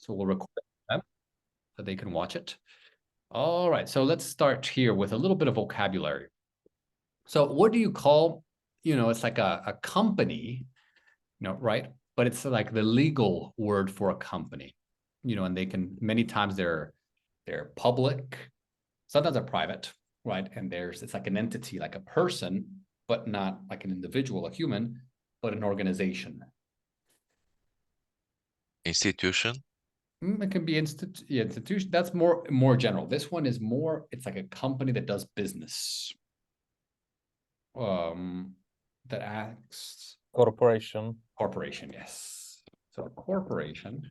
So we'll record them so they can watch it. All right, so let's start here with a little bit of vocabulary. So what do you call, it's like a company, right? But it's like the legal word for a company, and they can, many times they're public, sometimes they're private, right? And it's like an entity, like a person, but not like an individual, a human, but an organization. Institution. It can be institution. That's more general. This one is more, it's like a company that does business. That acts. Corporation. Corporation, yes. So a corporation,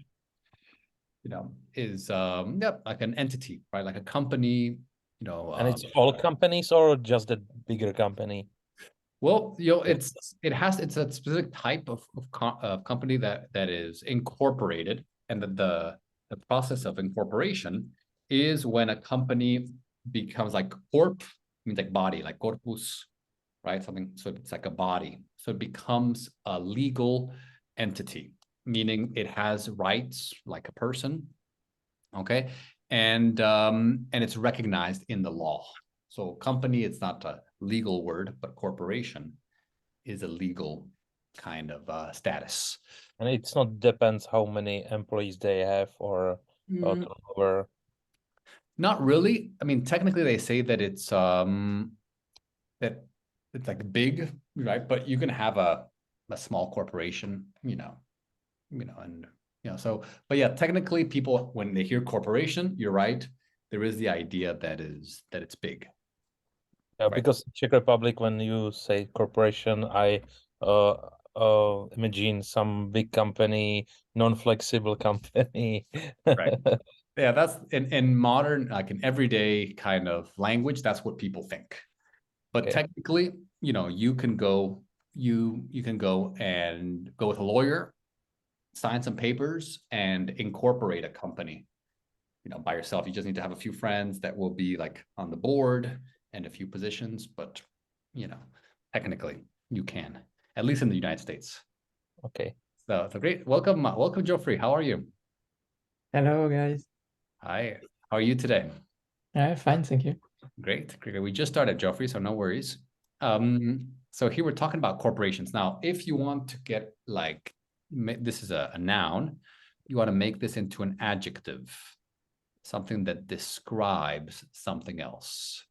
is like an entity, right? Like a company, And it's all companies or just the bigger company? Well, it's a specific type of company that is incorporated, and the process of incorporation is when a company becomes like corp, means like body, like corpus, right? Something, so it's like a body. So it becomes a legal entity, meaning it has rights like a person, okay? And it's recognized in the law. So company, it's not a legal word, but corporation is a legal kind of status. And it's not depends how many employees they have or turnover. Not really. I mean, technically they say that it's like big, right? But you can have a small corporation, and so, but yeah, technically people, when they hear corporation, you're right, there is the idea that it's big. Yeah, right. Because Czech Republic, when you say corporation, I imagine some big company, non-flexible company. Right. Yeah, that's in modern, like in everyday kind of language, that's what people think. But technically, you can go and go with a lawyer, sign some papers, and incorporate a company, by yourself. You just need to have a few friends that will be like on the board and a few positions, but technically you can, at least in the United States. Okay. So great. Welcome, Geoffrey. How are you? Hello, guys. Hi. How are you today? Fine, thank you. Great. We just started, Geoffrey, so no worries. So here we're talking about corporations. Now, if you want to get this is a noun, you want to make this into an adjective, something that describes something else.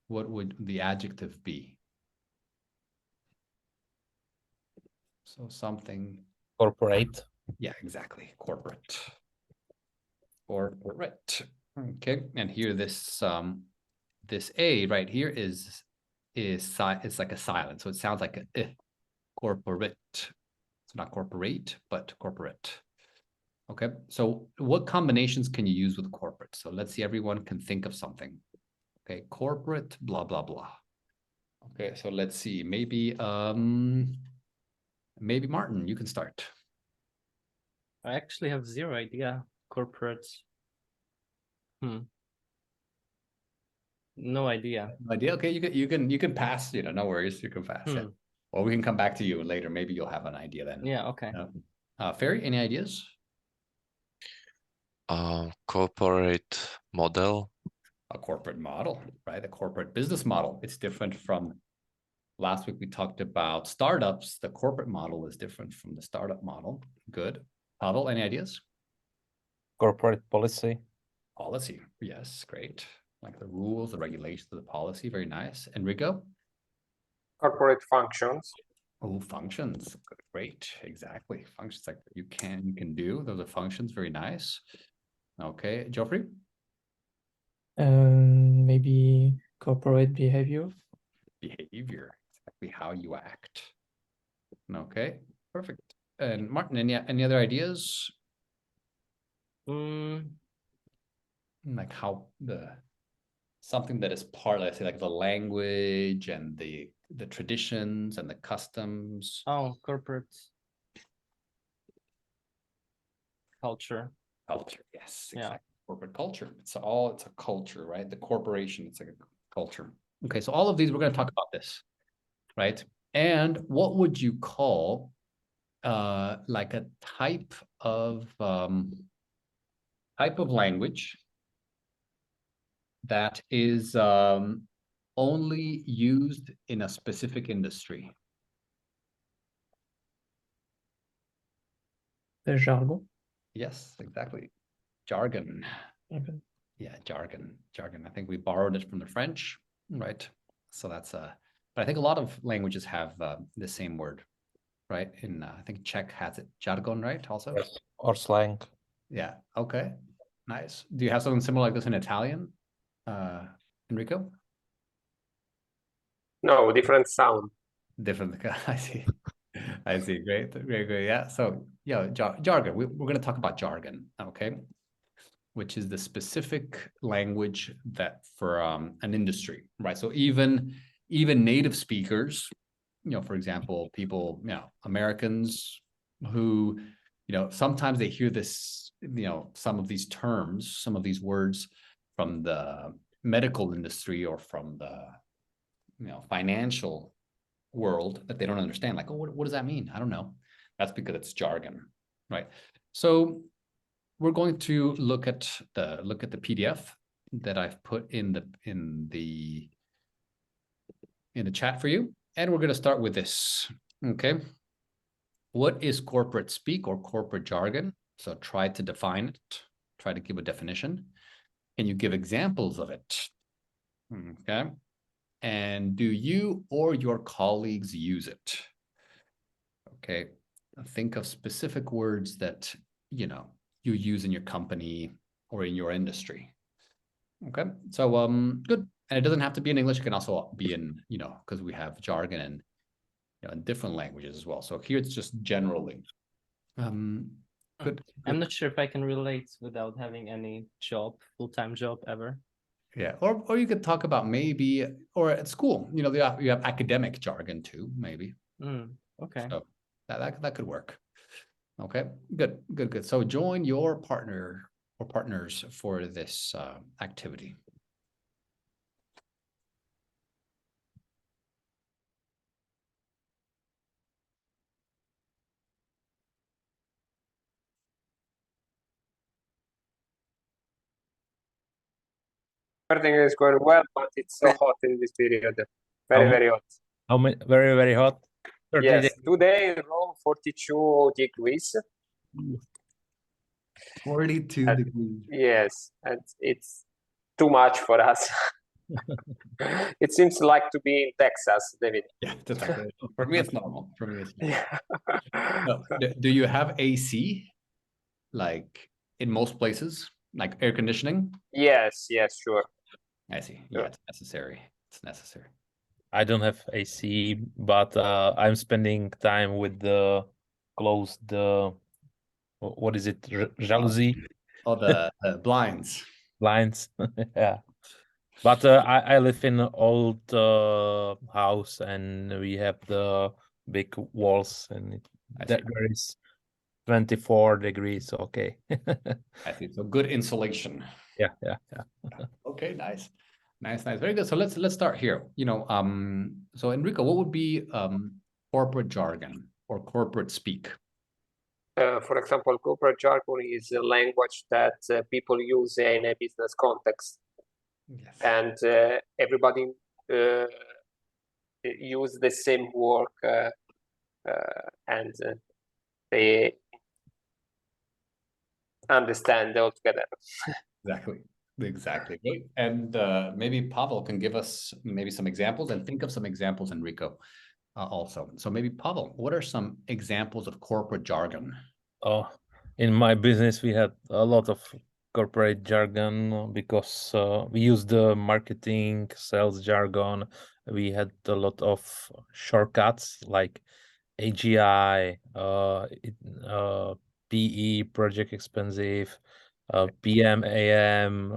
What would the adjective be? So something. Corporate. Yeah, exactly. Corporate. Corporate. Okay, and here this A right here is it's like a silent, so it sounds like a corporate. It's not corporate, but corporate. Okay, so what combinations can you use with corporate? So let's see, everyone can think of something. Okay, corporate, blah, blah, blah. Okay, so let's see, maybe Martin, you can start. I actually have zero idea. Corporate. No idea. No idea. Okay, you can pass. No worries. You can pass. Yeah. Or we can come back to you later. Maybe you'll have an idea then. Yeah. Okay. Ferry, any ideas? Corporate model. A corporate model, right? A corporate business model. It's different from last week. We talked about startups. The corporate model is different from the startup model. Good. Pavel, any ideas? Corporate policy. Policy. Yes, great. Like the rules, the regulations, the policy. Very nice. Enrico? Corporate functions. Oh, functions. Great. Exactly. Functions like you can do. Those are functions. Very nice. Okay. Geoffrey? Maybe corporate behavior. Behavior. Exactly how you act. Okay. Perfect. And Martin, any other ideas? Like how something that is part, let's say, like the language and the traditions and the customs. Oh, corporate culture. Culture, yes, exactly. Yeah. Corporate culture. It's a culture, right? The corporation, it's like a culture. Okay, so all of these, we're going to talk about this, right? And what would you call like a type of language that is only used in a specific industry. The jargon. Yes, exactly. Jargon. Okay. Yeah, jargon. I think we borrowed it from the French, right? So that's but I think a lot of languages have the same word, right? In I think Czech has it, jargon, right? Also. Yes. Or slang. Yeah. Okay. Nice. Do you have something similar like this in Italian, Enrico? No, different sound. Different. I see. I see. Great. Yeah. So yeah, jargon. We're going to talk about jargon. Okay. Which is the specific language that for an industry, right? So even native speakers, for example, people, Americans who, sometimes they hear this, some of these terms, some of these words from the medical industry or from the, financial world that they don't understand. Like, oh, what does that mean? I don't know. That's because it's jargon, right? So we're going to look at the PDF that I've put in the chat for you, and we're going to start with this. Okay, what is corporate speak or corporate jargon? So try to define it. Try to give a definition. Can you give examples of it? Okay, and do you or your colleagues use it? Okay, think of specific words that you use in your company or in your industry. Okay, so good. And it doesn't have to be in English. It can also be in, because we have jargon and in different languages as well. So here it's just generally. Good. I'm not sure if I can relate without having any full-time job ever. Yeah, or you could talk about maybe, or at school, you have academic jargon too, maybe. Okay. So that could work. Okay, good. So join your partner or partners for this activity. Everything is going well, but it's so hot in this period. Very hot. How many? Very, very hot. 30 Yes, days. today in Rome, 42 degrees. 42 degrees. Yes, and it's too much for us. It seems like to be in Texas, David. Yeah, for me it's normal. No, do you have AC? Like in most places, like air conditioning? Yes, sure. I see. Yeah, it's necessary. I don't have AC, but I'm spending time with the closed what is it? Jalousie Oh, the blinds. blinds. Yeah. But I live in an old house, and we have the big walls, and there is 24 degrees. Okay. I see. So good insulation. Yeah. Okay, nice. Very good. So let's start here. So Enrico, what would be corporate jargon or corporate speak? For example, corporate jargon is a language that people use in a business context. Yes. And everybody use the same work and they understand altogether. Exactly. And maybe Pavel can give us maybe some examples, and think of some examples, Enrico, also. So maybe Pavel, what are some examples of corporate jargon? Oh, in my business, we had a lot of corporate jargon because we use the marketing, sales jargon. We had a lot of shortcuts like AGI, PE, project expensive, PM, AM.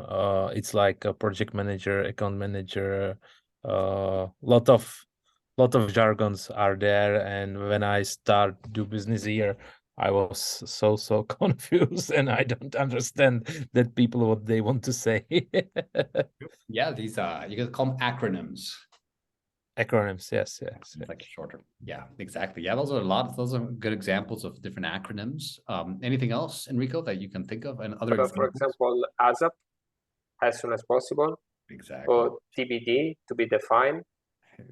It's like a project manager, account manager. Lot of jargons are there, and when I start do business here, I was so confused, and I don't understand that people what they want to say. Yeah, these you can call them acronyms. Acronyms, yes. It's like shorter. Yeah, exactly. Yeah, those are good examples of different acronyms. Anything else, Enrico, that you can think of, and other But for examples? example, ASAP, as soon as possible, Exactly. or TBD, to be defined,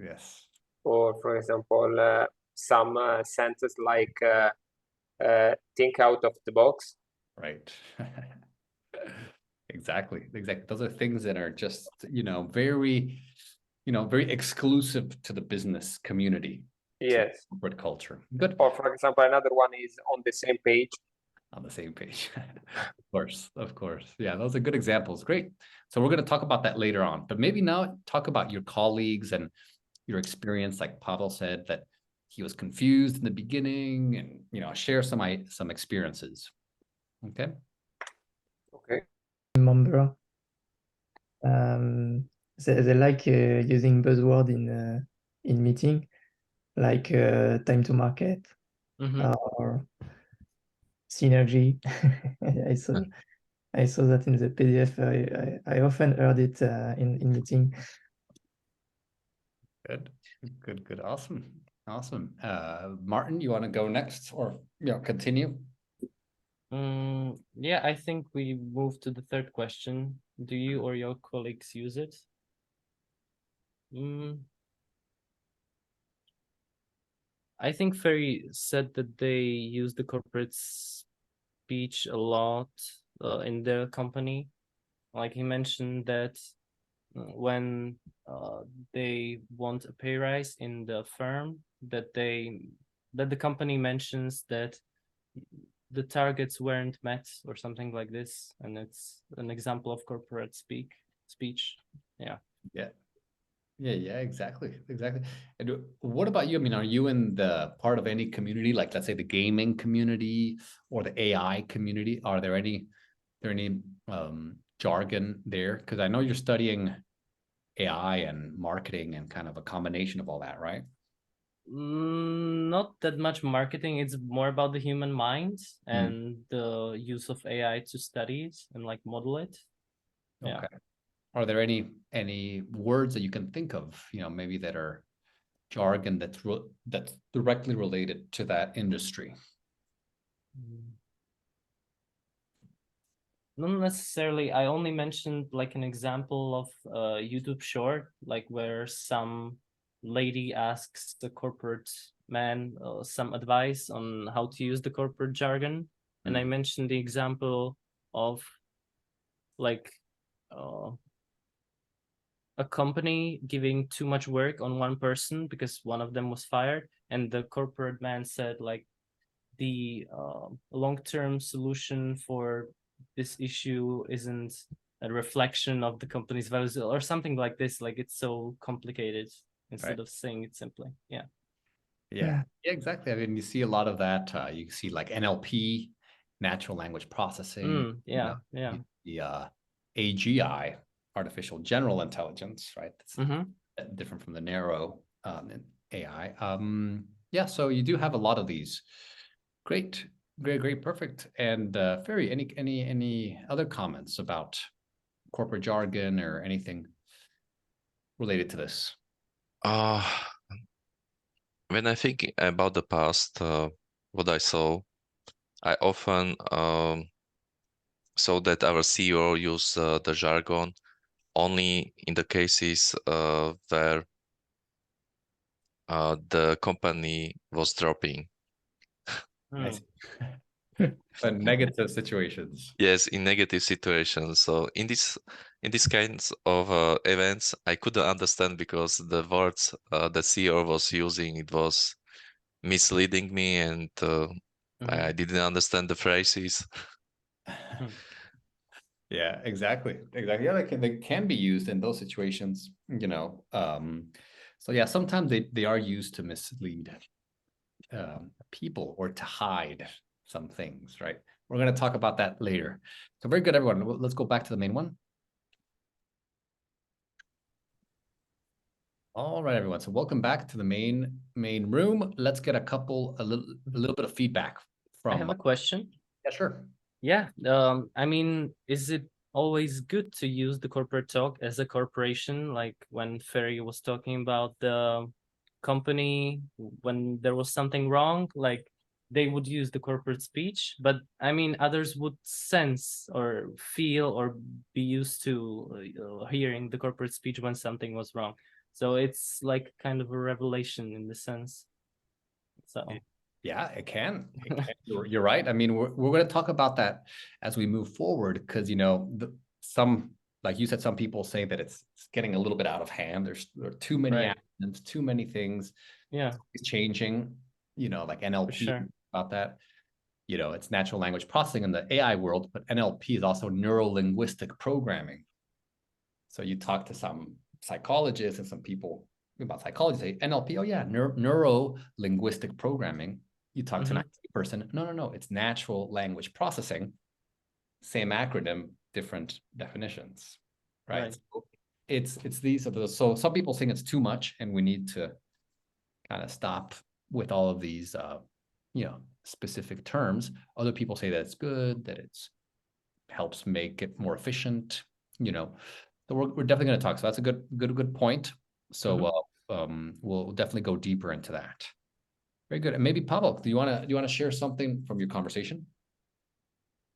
Yes. or for example, some sentence like think out of the box. Right. Exactly. Those are things that are just, very, very exclusive to the business community, Yes. corporate culture. Good. Or for example, another one is on the same page. On the same page. Of course. Yeah, those are good examples. Great. So we're going to talk about that later on, but maybe now talk about your colleagues and your experience. Like Pavel said, that he was confused in the beginning, and share some experiences. Okay. Okay. Member. They like using buzzword in meeting, like time to market or synergy. I saw that in the PDF. I often heard it in meeting. Good. Awesome. Martin, you want to go next or continue? Yeah, I think we move to the third question. Do you or your colleagues use it? I think Ferry said that they use the corporate speech a lot in their company. Like he mentioned that when they want a pay rise in the firm, that the company mentions that the targets weren't met or something like this, and it's an example of corporate speech. Yeah. Yeah, exactly. And what about you? I mean, are you in the part of any community, like let's say the gaming community or the AI community? Are there any jargon there? Because I know you're studying AI and marketing and kind of a combination of all that, right? Not that much marketing. It's more about the human mind and the use of AI to study it and like model it. Yeah. Okay. Are there any words that you can think of, maybe that are jargon that's directly related to that industry? Not necessarily. I only mentioned like an example of a YouTube short, like where some lady asks the corporate man some advice on how to use the corporate jargon. And I mentioned the example of like a company giving too much work on one person because one of them was fired, and the corporate man said like the long-term solution for this issue isn't a reflection of the company's values or something like this. Like it's so complicated instead of saying it simply. Yeah, exactly. I mean, you see a lot of that. You see like NLP, natural language processing. The AGI, artificial general intelligence, right? That's different from the narrow AI. Yeah, so you do have a lot of these. Great, perfect. And Ferry, any other comments about corporate jargon or anything related to this? When I think about the past, what I saw, I often saw that our CEO used the jargon only in the cases where the company was dropping. But negative situations. Yes, in negative situations. So in these kinds of events, I couldn't understand because the words the CEO was using, it was misleading me, and I didn't understand the phrases. Yeah, exactly. Yeah, they can be used in those situations, so yeah, sometimes they are used to mislead people or to hide some things, right? We're going to talk about that later. So very good, everyone. Let's go back to the main one. All right, everyone. So welcome back to the main room. Let's get a little bit of feedback from. I have a question. Yeah, sure. Yeah. I mean, is it always good to use the corporate talk as a corporation, like when Ferry was talking about the company when there was something wrong, like they would use the corporate speech, but I mean others would sense or feel or be used to hearing the corporate speech when something was wrong. So it's like kind of a revelation in the sense. So Yeah, it can. You're right. I mean, we're going to talk about that as we move forward, because some, like you said, some people say that it's getting a little bit out of hand. There are too many Right. acronyms, too many things. yeah, It's changing. Like NLP sure. about that. It's natural language processing in the AI world, but NLP is also neuro-linguistic programming. So you talk to some psychologists and some people about psychology, say NLP, oh yeah, neuro-linguistic programming. You talk to an IT person, no, it's natural language processing. Same acronym, different definitions, right? Right. So it's these are those. So some people think it's too much, and we need to kind of stop with all of these, specific terms. Other people say that it's good, that it's helps make it more efficient. So we're definitely going to talk. So that's a good point. So we'll definitely go deeper into that. Very good. And maybe Pavel, do you want to share something from your conversation?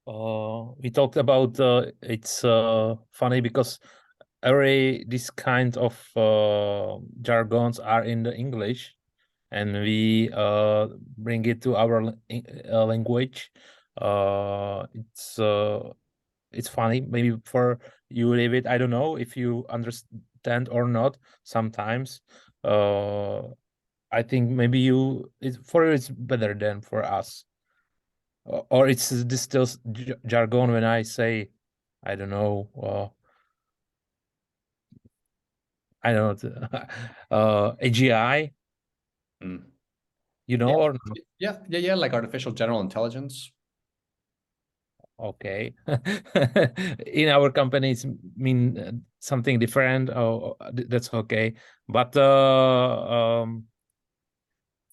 We talked about it's funny because this kind of jargons are in the English, and we bring it to our language. It's funny. Maybe for you, David, I don't know if you understand or not. Sometimes, I think maybe it's better than for us. Or it's this still jargon when I say, I don't know, I don't know, AGI, Mm. or not? Yeah, like artificial general intelligence. Okay. In our companies mean something different. Oh, that's okay. But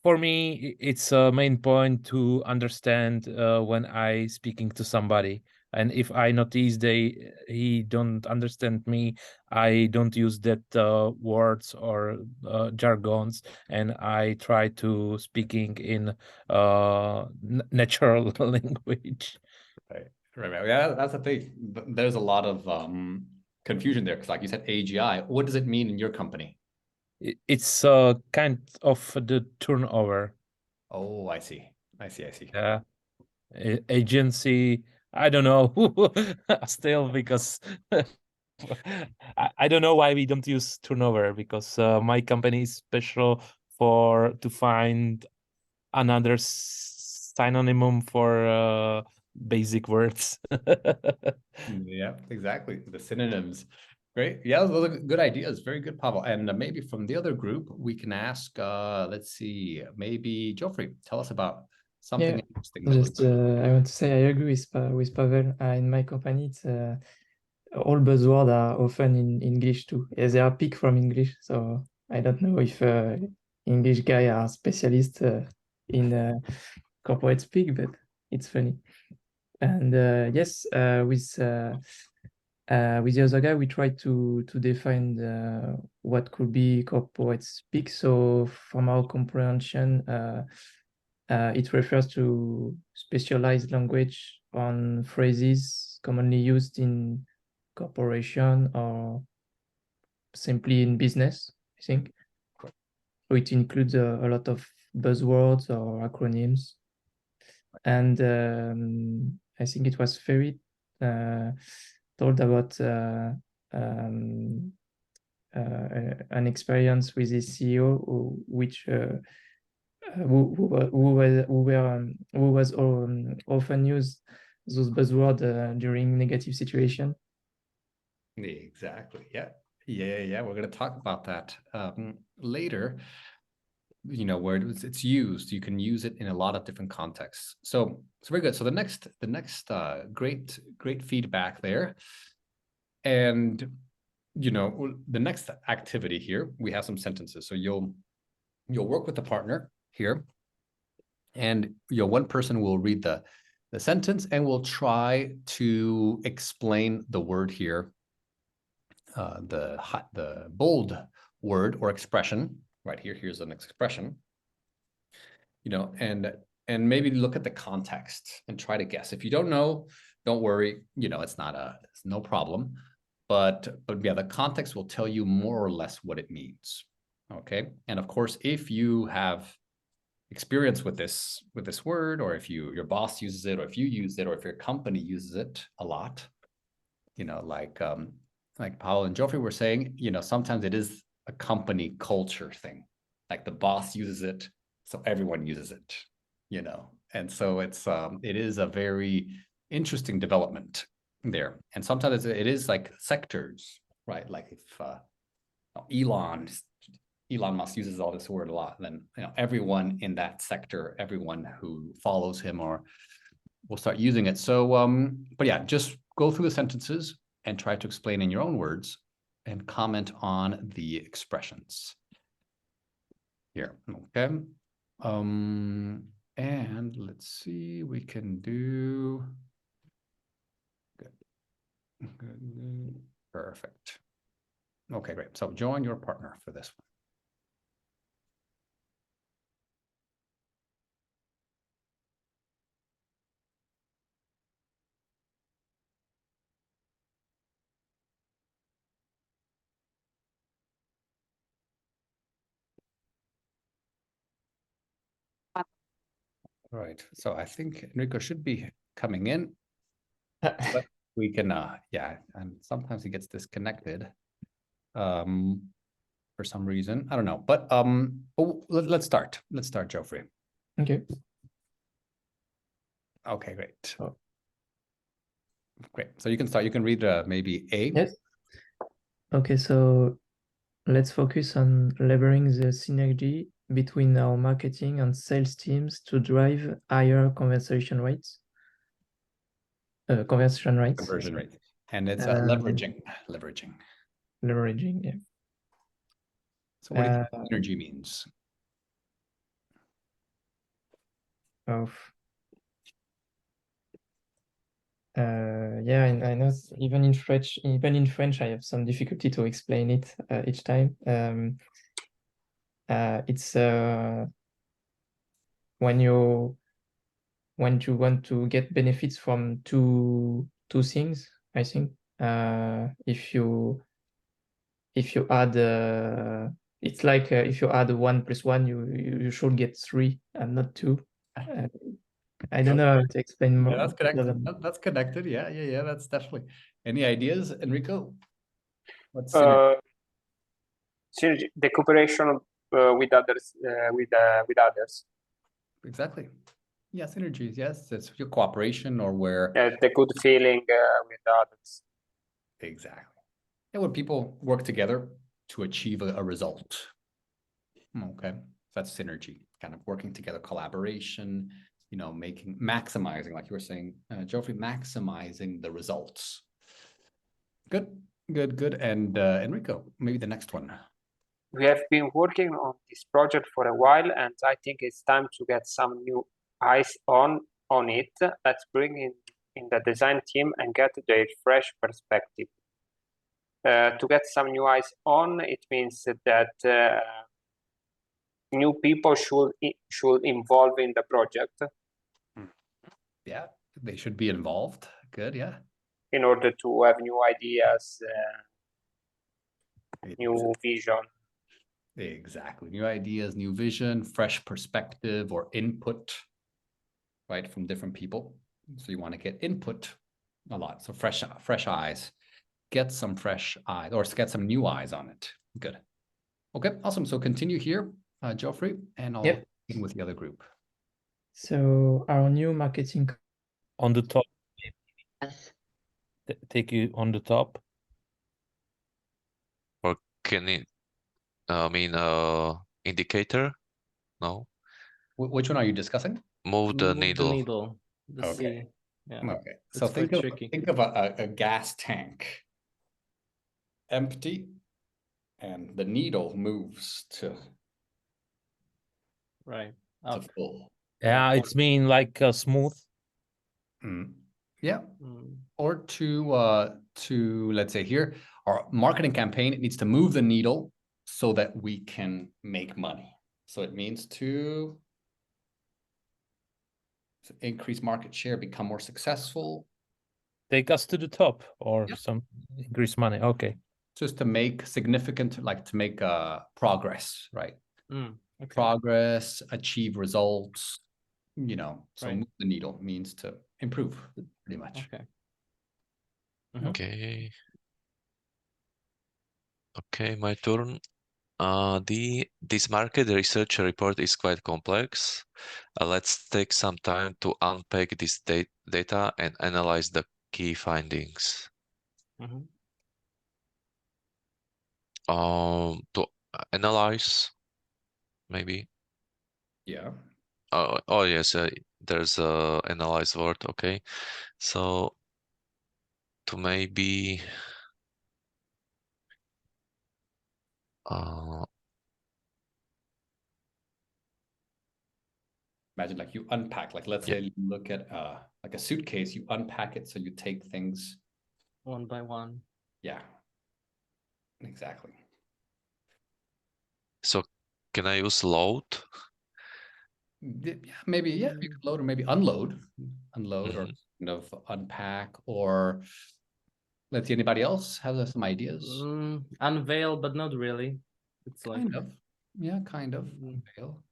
for me, it's a main point to understand when I speaking to somebody. And if I notice he don't understand me, I don't use that words or jargons, and I try to speaking in natural language. Right. Yeah, that's the thing. There's a lot of confusion there, because like you said, AGI. What does it mean in your company? It's kind of the turnover. Oh, I see. Yeah. Agency, I don't know. Still, because I don't know why we don't use turnover, because my company is special to find another synonym for basic words. Yeah, exactly. The synonyms. Great. Yeah, those are good ideas. Very good, Pavel. And maybe from the other group, we can ask, let's see, maybe Geoffrey, tell us about something interesting. Just I want to say I agree with Pavel. In my company, it's all buzzwords are often in English too. Yeah, they are picked from English, so I don't know if English guys are specialists in corporate speak, but it's funny. And yes, with the other guy, we tried to define what could be corporate speak. So from our comprehension, it refers to specialized language on phrases commonly used in corporation or simply in business, I think. So it includes a lot of buzzwords or acronyms. And I think it was very told about an experience with his CEO, who was often used those buzzwords during negative situation. Exactly. Yeah. We're going to talk about that later. Where it's used, you can use it in a lot of different contexts. So very good. So the next great feedback there. And the next activity here, we have some sentences. So you'll work with the partner here, and one person will read the the sentence, and we'll try to explain the word here, the bold word or expression right here. Here's an expression, you know, and maybe look at the context and try to guess. If you don't know, don't worry, you know, it's no problem. But yeah, the context will tell you more or less what it means. Okay. And of course, if you have experience with this word, or if your boss uses it, or if you use it, or if your company uses it a lot, you know, like Paul and Geoffrey were saying, you know, sometimes it is a company culture thing. Like the boss uses it, so everyone uses it, you know. And so it is a very interesting development there. And sometimes it is like sectors, right? Like if Elon Musk uses all this word a lot, then, you know, everyone in that sector, everyone who follows him or will start using it. So, but yeah, just go through the sentences and try to explain in your own words and comment on the expressions here. Okay. And let's see, we can do good. Perfect. Okay, great. So join your partner for this one. All right, so I think Enrico should be coming in, but we can, yeah, and sometimes he gets disconnected for some reason. I don't know, but let's start. Let's start, Geoffrey. Okay. Okay, great. Oh. Great. So you can start. You can read maybe A. Yes. Okay, so let's focus on leveraging the synergy between our marketing and sales teams to drive higher conversion rates. Conversion rates. Conversion rate. And it's leveraging. Leveraging, yeah. So what do you think synergy means? Yeah, I know even in French, I have some difficulty to explain it each time. It's when you want to get benefits from two things, I think. If you add it's like if you add 1 + 1, you should get 3 and not 2. I don't know how to explain more. Yeah, that's connected. That's connected. Yeah. That's definitely. Any ideas, Enrico? What's synergy? Synergy, the cooperation with others, with others. Exactly. Yeah, synergies. Yes, it's your cooperation or where. The good feeling with others. Exactly. And when people work together to achieve a result. Okay, that's synergy. Kind of working together, collaboration. You know, maximizing, like you were saying, Geoffrey, maximizing the results. Good. And Enrico, maybe the next one. We have been working on this project for a while, and I think it's time to get some new eyes on it. Let's bring in the design team and get their fresh perspective. To get some new eyes on, it means that new people should involve in the project. Yeah, they should be involved. Good, yeah. In order to have new ideas, new vision. Exactly. New ideas, new vision, fresh perspective or input, right, from different people. So you want to get input a lot. So fresh eyes. Get some fresh eyes or get some new eyes on it. Good. Okay, awesome. So continue here, Geoffrey, and I'll begin with the other group. So our new marketing on the top. Yes. Take you on the top. Or can it indicator? No. Which one are you discussing? Move the The needle. needle. The Okay. C. Yeah. Okay. So It's quite think tricky. of a gas tank. Empty, and the needle moves to Right. Up. full. Yeah, it's mean like smooth. Yeah, Mm, or to let's say here, our marketing campaign, it needs to move the needle so that we can make money. So it means to increase market share, become more successful, Take us to the top or Yep. some increase money. Okay. just to make significant, like to make progress, right? okay. Progress, achieve results, you know, so Right. move the needle means to improve pretty much. Okay. Mhm. Okay. Okay, my turn. This market research report is quite complex. Let's take some time to unpack this data and analyze the key findings. Mhm. To analyze, maybe. Yeah. Oh yes, there's a analyze word. Okay, so to maybe Imagine like you unpack, like let's Yeah. say you look at like a suitcase, you unpack it so you take things. One by one. Yeah, exactly. So can I use load? Yeah, maybe, yeah, you could load or maybe unload or kind of unpack, or let's see, anybody else have some ideas? Unveil, but not really. It's like Kind of, yeah, kind of. Mm. Unveil.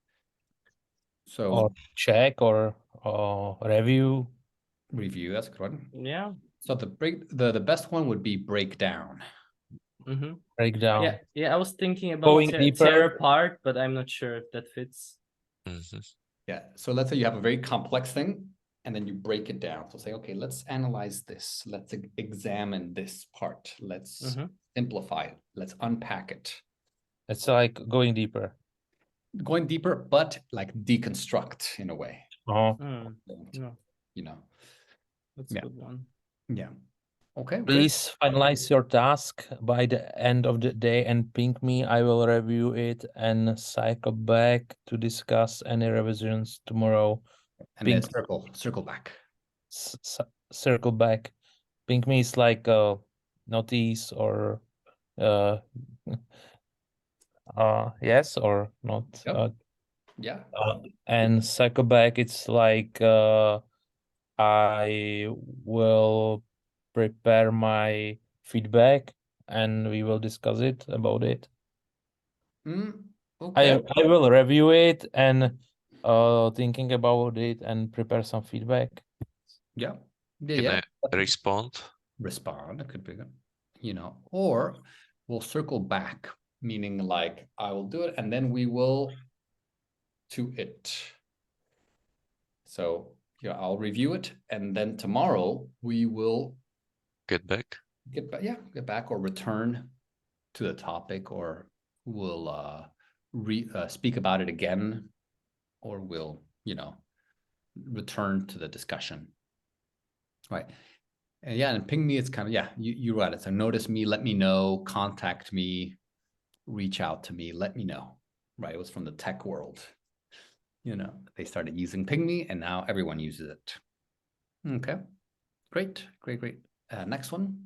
Or So check or review. review, that's a good one. yeah. So the best one would be breakdown. Mm-hmm. Breakdown. Yeah. I was thinking about Going tear deeper. apart, but I'm not sure if that fits. Yeah, so let's say you have a very complex thing and then you break it down. So say, okay, let's analyze this. Let's examine this part. Let's simplify it. Let's unpack it. It's like going deeper. Going deeper, but like deconstruct in a way. No, You know, that's a Yeah. good one. yeah. Okay, great. Please finalize your task by the end of the day and ping me. I will review it and cycle back to discuss any revisions tomorrow. And then Ping circle back. circle back. Ping me is like a notice or yes or not. Yep. Yeah. And cycle back, it's like I will prepare my feedback and we will discuss it about it. Okay. I will review it and thinking about it and prepare some feedback. Yeah. Can Yeah. I respond? Respond, it could be good, you know, or we'll circle back, meaning like I will do it and then we will to it. So yeah, I'll review it and then tomorrow we will Get back. get back or return to the topic, or we'll speak about it again, or we'll, you know, return to the discussion. Right. And yeah, and ping me, it's kind of, yeah, you're right. So notice me, let me know, contact me, reach out to me, let me know. Right. It was from the tech world. You know, they started using Ping Me and now everyone uses it. Okay. Great. Next one.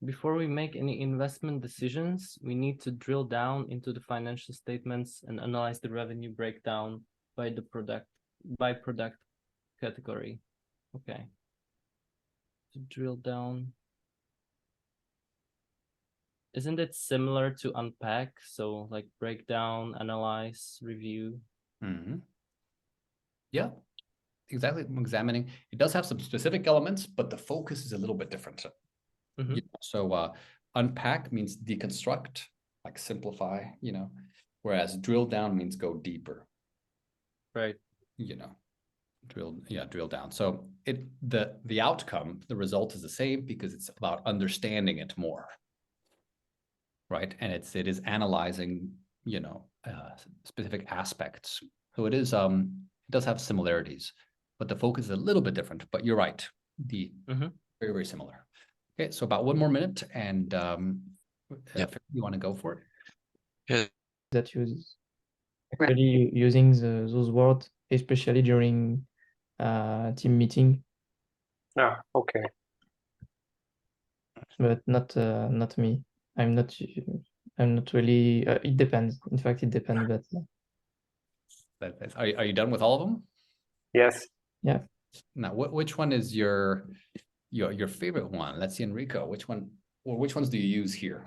Before we make any investment decisions, we need to drill down into the financial statements and analyze the revenue breakdown by product category. Okay. To drill down. Isn't it similar to unpack? So like breakdown, analyze, review. Yeah, exactly. I'm examining. It does have some specific elements, but the focus is a little bit different. You know, so unpack means deconstruct, like simplify, you know, whereas drill down means go deeper. Right. You know, drill down. So the outcome, the result is the same because it's about understanding it more. Right. And it is analyzing, you know, specific aspects. So it is, it does have similarities, but the focus is a little bit different, but you're right. Very, very similar. Okay. So about 1 more minute and you want to go for it? Yeah. That uses actually using those words, especially during team meeting, Ah, okay. but not me. I'm not really. It depends. In fact, it depends. But Are you done with all of them? Yes. Now, which one is your favorite one? Let's see, Enrico. Which ones do you use here?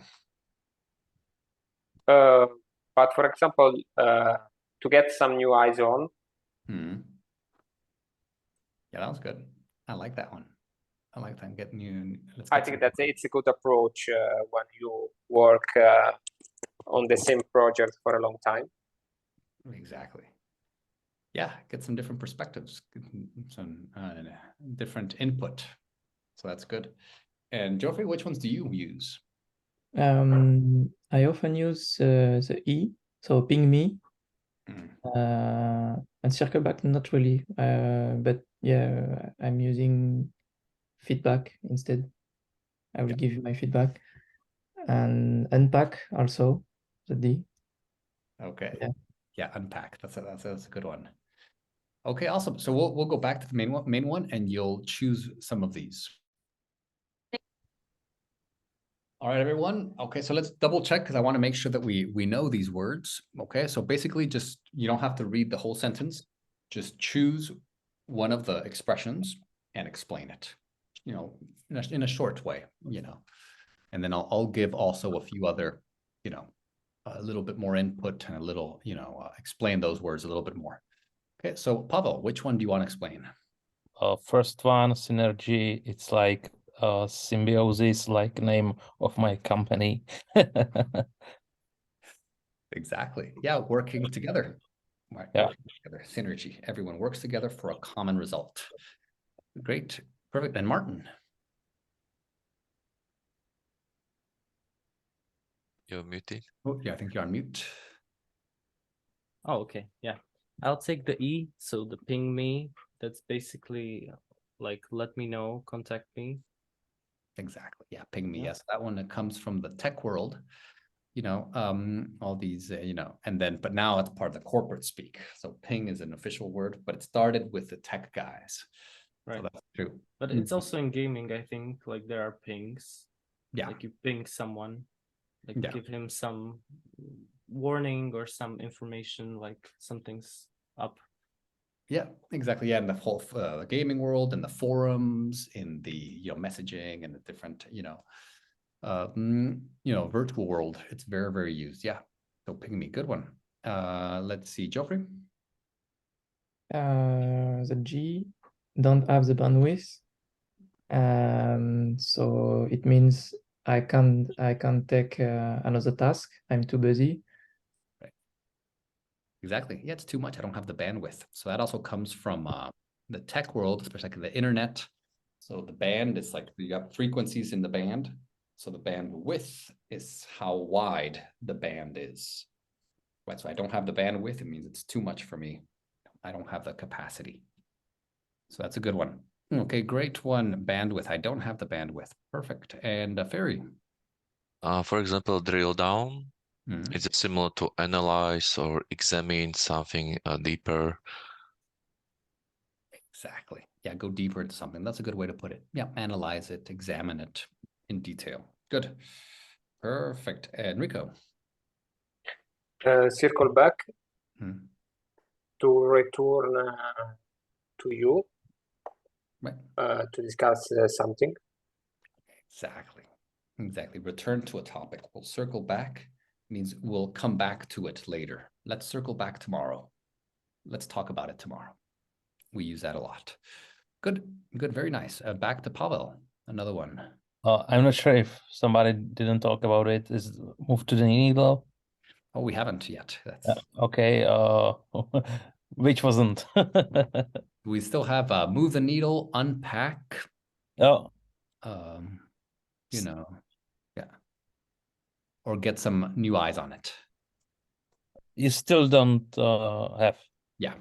But for example, to get some new eyes on, Hmm. Yeah, that was good. I like that one. I like that. Getting you. I think that it's a good approach when you work on the same project for a long time. Exactly. Yeah, get some different perspectives, some different input. So that's good. And Geoffrey, which ones do you use? I often use the E, so ping me, Hmm. and circle back not really. But yeah, I'm using feedback instead. I will give you my feedback, and unpack also the D. Okay. Yeah. Yeah, unpack. That's a good one. Okay, awesome. So we'll go back to the main one, and you'll choose some of these. All right, everyone. Okay, so let's double check because I want to make sure that we know these words. Okay, so basically just you don't have to read the whole sentence. Just choose one of the expressions and explain it, you know, in a short way, you know. And then I'll give also a few other, you know, a little bit more input and a little, you know, explain those words a little bit more. Okay, so Pavel, which one do you want to explain? First one, synergy. It's like symbiosis, like name of my company. Exactly. Yeah, working together. Right, Yeah. working together. Synergy. Everyone works together for a common result. Great. Perfect. And Martin. You're muted. Oh, yeah, I think you're on mute. Oh, okay. Yeah. I'll take the E. So the ping me, that's basically like let me know, contact me. Exactly. Yeah, ping me. Yeah. Yes, that one comes from the tech world. You know, all these, you know, and then, but now it's part of the corporate speak. So ping is an official word, but it started with the tech guys. Right. So that's true. But it's also in gaming, I think, like there are pings. Yeah. Like you ping someone, like Yeah. give him some warning or some information, like something's up. Yeah, exactly. Yeah, in the whole gaming world, in the forums, in the, you know, messaging and the different, you know, virtual world, it's very, very used. Yeah. So ping me, good one. Let's see, Geoffrey. The G don't have the bandwidth, so it means I can't take another task. I'm too busy. Exactly. Yeah, it's too much. I don't have the bandwidth. So that also comes from the tech world, especially like the internet. So the band is like you got frequencies in the band. So the bandwidth is how wide the band is. Right. So I don't have the bandwidth. It means it's too much for me. I don't have the capacity. So that's a good one. Okay, great one. Bandwidth. I don't have the bandwidth. Perfect. And Ferry. For example, drill down. Mhm. Is it similar to analyze or examine something deeper? Exactly. Yeah, go deeper into something. That's a good way to put it. Yeah, analyze it, examine it in detail. Good. Perfect. Enrico. Circle back Hmm. to return to you Right. to discuss something. Exactly. Exactly. Return to a topic. We'll circle back. Means we'll come back to it later. Let's circle back tomorrow. Let's talk about it tomorrow. We use that a lot. Good. Good. Very nice. Back to Pavel. Another one. I'm not sure if somebody didn't talk about it. Is move to the needle. Oh, we haven't yet. That's Okay. Which wasn't. we still have move the needle, unpack. Oh, You know, yeah. Or get some new eyes on it. you still don't have. Yeah.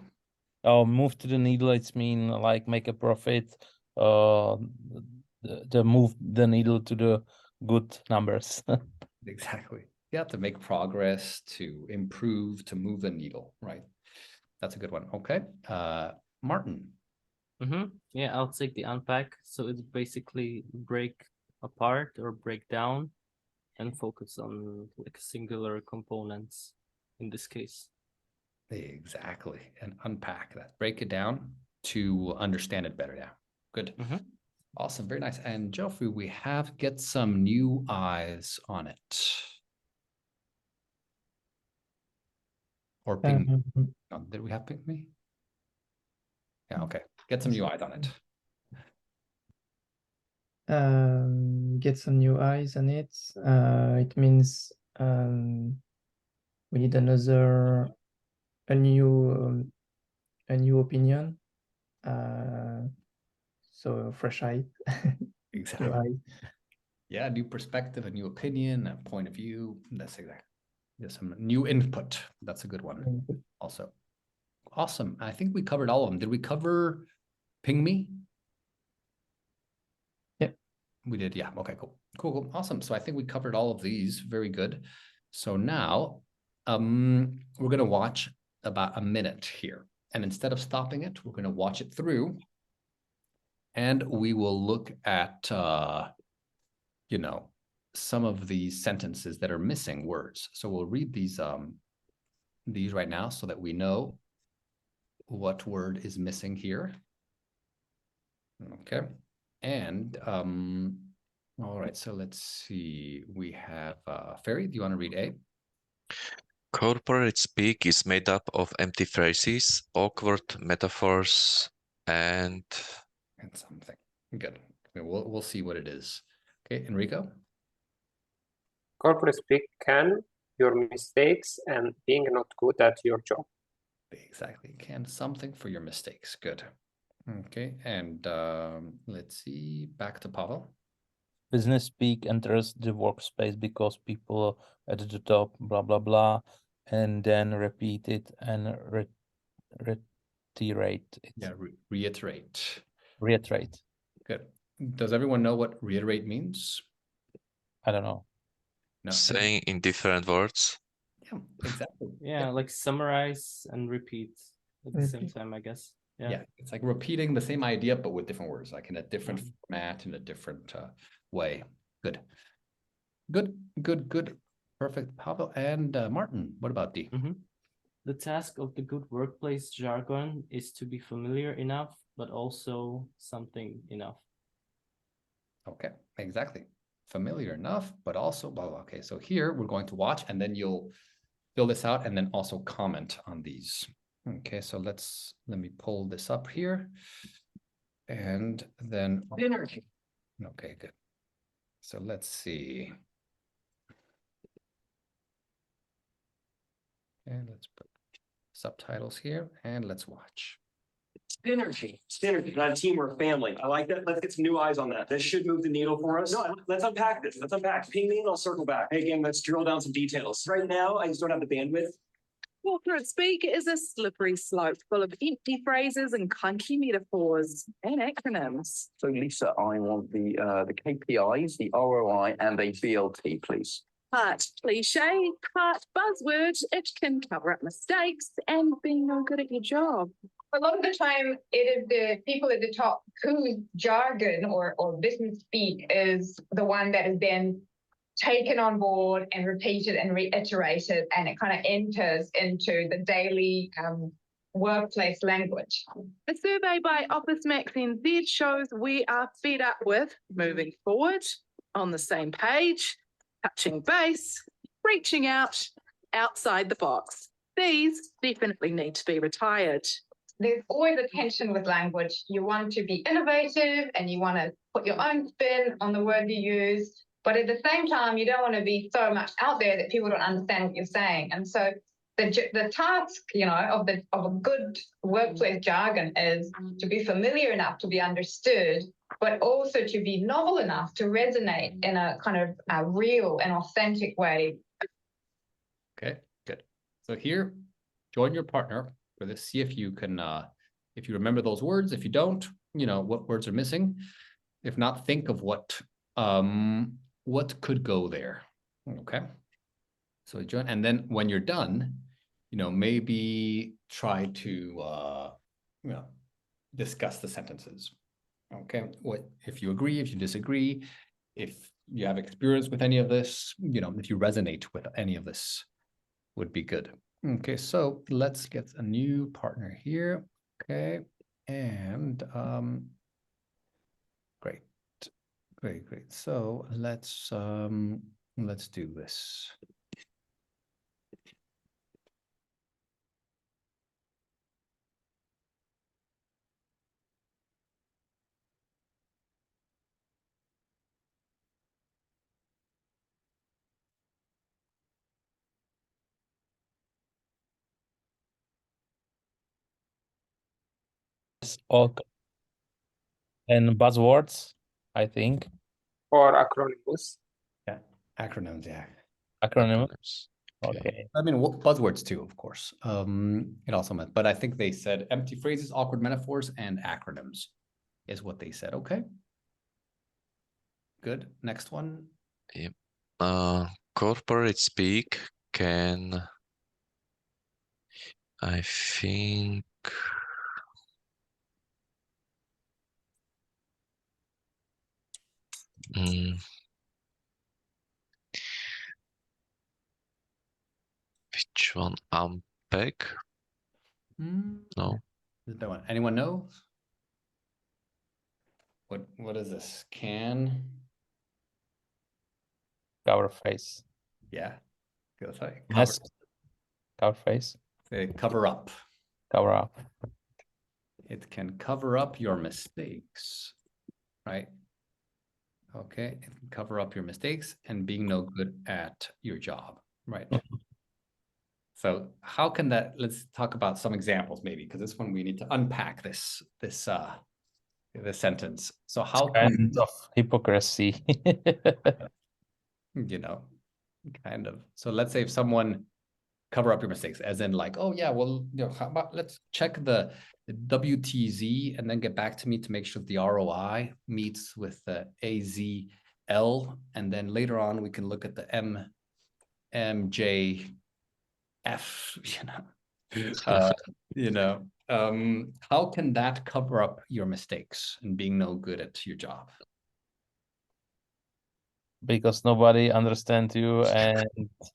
Oh, move to the needle. It's mean like make a profit. The move the needle to the good numbers. Exactly. Yeah, to make progress, to improve, to move the needle, right? That's a good one. Okay. Martin. Yeah, I'll take the unpack. So it's basically break apart or break down and focus on like singular components in this case. Exactly. And unpack that. Break it down to understand it better. Yeah. Good. Awesome. Very nice. And Geoffrey, we have get some new eyes on it. Or ping me. Oh, did we have ping me? Yeah, okay. Get some new eyes on it. Get some new eyes on it. It means we need a new opinion. So fresh eye. Exactly. New eyes. Yeah, new perspective, a new opinion, a point of view. That's exactly. There's some new input. That's a good one. Also. Awesome. I think we covered all of them. Did we cover ping me? Yep. We did. Yeah. Okay, cool. Cool. Awesome. So I think we covered all of these. Very good. So now we're going to watch about a minute here. And instead of stopping it, we're going to watch it through. And we will look at, you know, some of these sentences that are missing words. So we'll read these right now so that we know what word is missing here. Okay. And all right, so let's see. We have Ferry, do you want to read A? Corporate speak is made up of empty phrases, awkward metaphors, and something. Good. Okay, we'll see what it is. Okay, Enrico? Corporate speak can your mistakes and being not good at your job. Exactly. Can something for your mistakes. Good. Okay, and let's see. Back to Pavel. Business speak enters the workspace because people at the top, blah, blah, blah, and then repeat it and reiterate it. Yeah, reiterate. Reiterate. Good. Does everyone know what reiterate means? I don't know. No. saying in different words. Yeah, exactly. Yeah, like summarize and repeat at the same time, I guess. Yeah, it's like repeating the same idea, but with different words, like in a different format, in a different way. Good. Good. Perfect, Pavel. And Martin, what about D? The task of the good workplace jargon is to be familiar enough, but also something enough. Okay, exactly. Familiar enough, but also blah, blah. Okay, so here we're going to watch and then you'll fill this out and then also comment on these. Okay, so let me pull this up here. And then energy. Okay, good. So let's see. And let's put subtitles here and let's watch. Synergy, not a team or a family. I like that. Let's get some new eyes on that. This should move the needle for us. No, let's unpack this. Let's unpack. Ping me and I'll circle back. Hey, again, let's drill down some details. Right now, I just don't have the bandwidth. Corporate speak is a slippery slope full of empty phrases and clunky metaphors and acronyms. So, Lisa, I want the KPIs, the ROI, and a BLT, please. Part cliche, part buzzword. It can cover up mistakes and being no good at your job. A lot of the time, it is the people at the top whose jargon or business speak is the one that is then taken on board and repeated and reiterated, and it kind of enters into the daily workplace language. A survey by OfficeMax NZ shows we are fed up with moving forward, on the same page, touching base, reaching out, outside the box. These definitely need to be retired. There's always a tension with language. You want to be innovative and you want to put your own spin on the word you use. But at the same time, you don't want to be so much out there that people don't understand what you're saying. And so the task, of a good workplace jargon is to be familiar enough to be understood, but also to be novel enough to resonate in a kind of a real and authentic way. Okay, good. So here, join your partner for this. See if you can, if you remember those words. If you don't, what words are missing. If not, think of what could go there. Okay. So join, and then when you're done, maybe try to, discuss the sentences. Okay, what if you agree, if you disagree, if you have experience with any of this, you know, if you resonate with any of this, would be good. Okay, so let's get a new partner here. Okay, and great, great. So let's do this. All and buzzwords, I think. Or acronyms. Yeah, acronyms. Yeah, Acronyms. Okay. I mean, buzzwords too, of course. It also meant, but I think they said empty phrases, awkward metaphors, and acronyms is what they said. Okay. Good. Next one. Yep. Corporate speak can, I think, which one? Unpack? No. No one. Anyone know? What is this? Can. Cover face. Yeah. Go sorry. Yes. Cover face. Say cover up. Cover up. It can cover up your mistakes, right? Okay, it can cover up your mistakes and being no good at your job, right? So how can that, let's talk about some examples maybe, because this one we need to unpack this sentence. So how kind of hypocrisy. You know, kind of. So let's say if someone cover up your mistakes, as in like, oh yeah, well, you know, how about let's check the WTZ and then get back to me to make sure the ROI meets with the AZL, and then later on we can look at the MJF. How can that cover up your mistakes and being no good at your job? Because nobody understands you, and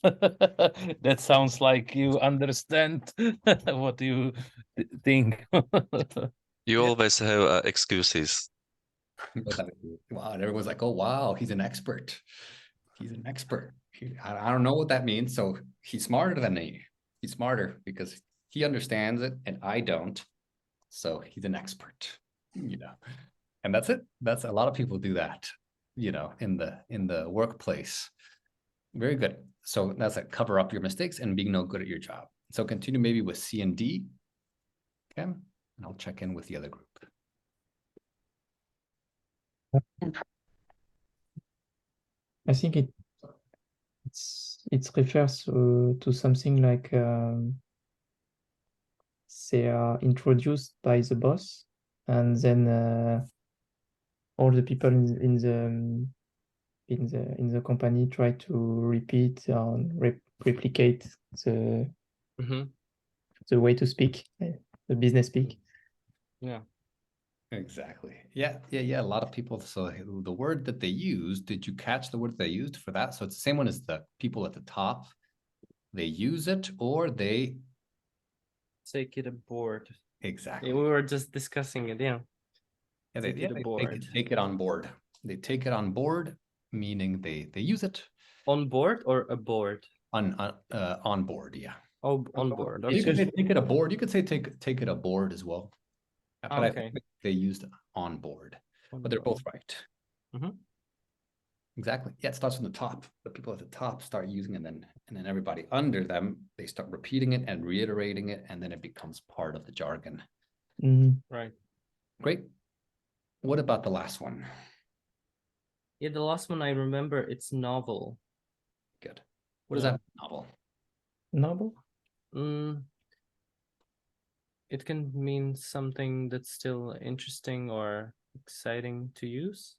that sounds like you understand what you think. You always have excuses. Wow, and everyone's like, oh wow, he's an expert. He's an expert. I don't know what that means. So he's smarter than me. He's smarter because he understands it and I don't. So he's an expert, you know. And that's it. That's a lot of people do that, you know, in the workplace. Very good. So that's it. Cover up your mistakes and being no good at your job. So continue maybe with C and D. Okay. And I'll check in with the other group. I think it refers to something like they are introduced by the boss, and then all the people in the company try to repeat and replicate the way to speak, the business speak. Yeah. Exactly. Yeah. A lot of people. So the word that they used, did you catch the word they used for that? So it's the same one as the people at the top. They use it or they take it aboard. Exactly. We were just discussing it. Yeah. Yeah, they take it on board. They take it on board, meaning they use it. On board or aboard? On board, yeah. Oh, on board. Okay. You could say take it aboard. You could say take it aboard as well. But okay. I think they used on board. But they're both right. Exactly. Yeah, it starts from the top. The people at the top start using it, and then everybody under them, they start repeating it and reiterating it, and then it becomes part of the jargon. Right. Great. What about the last one? Yeah, the last one I remember, it's novel. Good. What is that novel? Novel? It can mean something that's still interesting or exciting to use.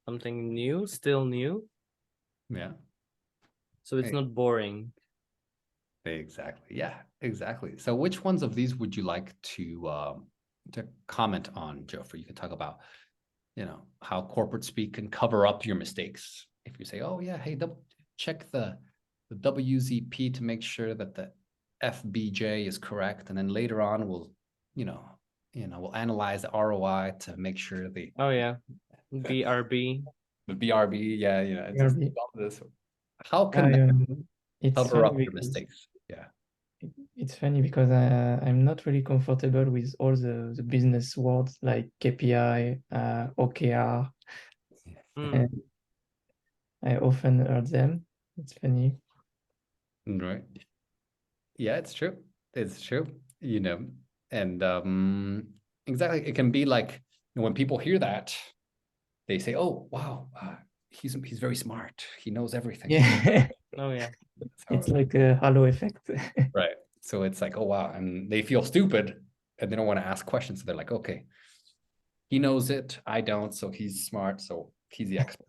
Something new, still new. Yeah. So it's not boring. Exactly. Yeah, exactly. So which ones of these would you like to comment on, Geoffrey, you can talk about, you know, how corporate speak can cover up your mistakes. If you say, oh yeah, hey, check the WZP to make sure that the FBJ is correct, and then later on we'll, we'll analyze the ROI to make sure the Oh yeah, BRB. the BRB, yeah, it's just BRB. all this. How can that It's cover up funny your because mistakes? Yeah. it's funny because I'm not really comfortable with all the business words like KPI, OKR, Mm. and I often heard them. It's funny. Right. Yeah, it's true. It's true. And exactly, it can be like when people hear that, they say, "Oh, wow, he's very smart. He knows everything." Yeah, Oh yeah. it's like a halo effect. Right. So it's like, oh wow, and they feel stupid and they don't want to ask questions. So they're like, okay, he knows it, I don't, so he's smart, so he's the expert.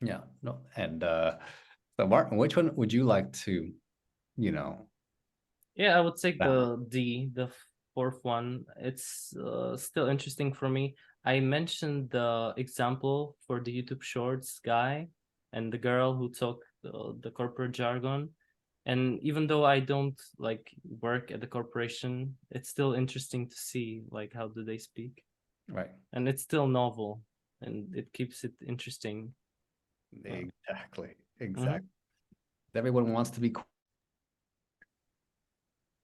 Yeah, no, and so Martin, which one would you like to, Yeah, I would take That the D, the fourth one. It's still interesting for me. I mentioned the example for the YouTube Shorts guy and the girl who took the corporate jargon. And even though I don't like work at the corporation, it's still interesting to see like how do they speak. right? And it's still novel and it keeps it interesting. Exactly. Everyone wants to be cool.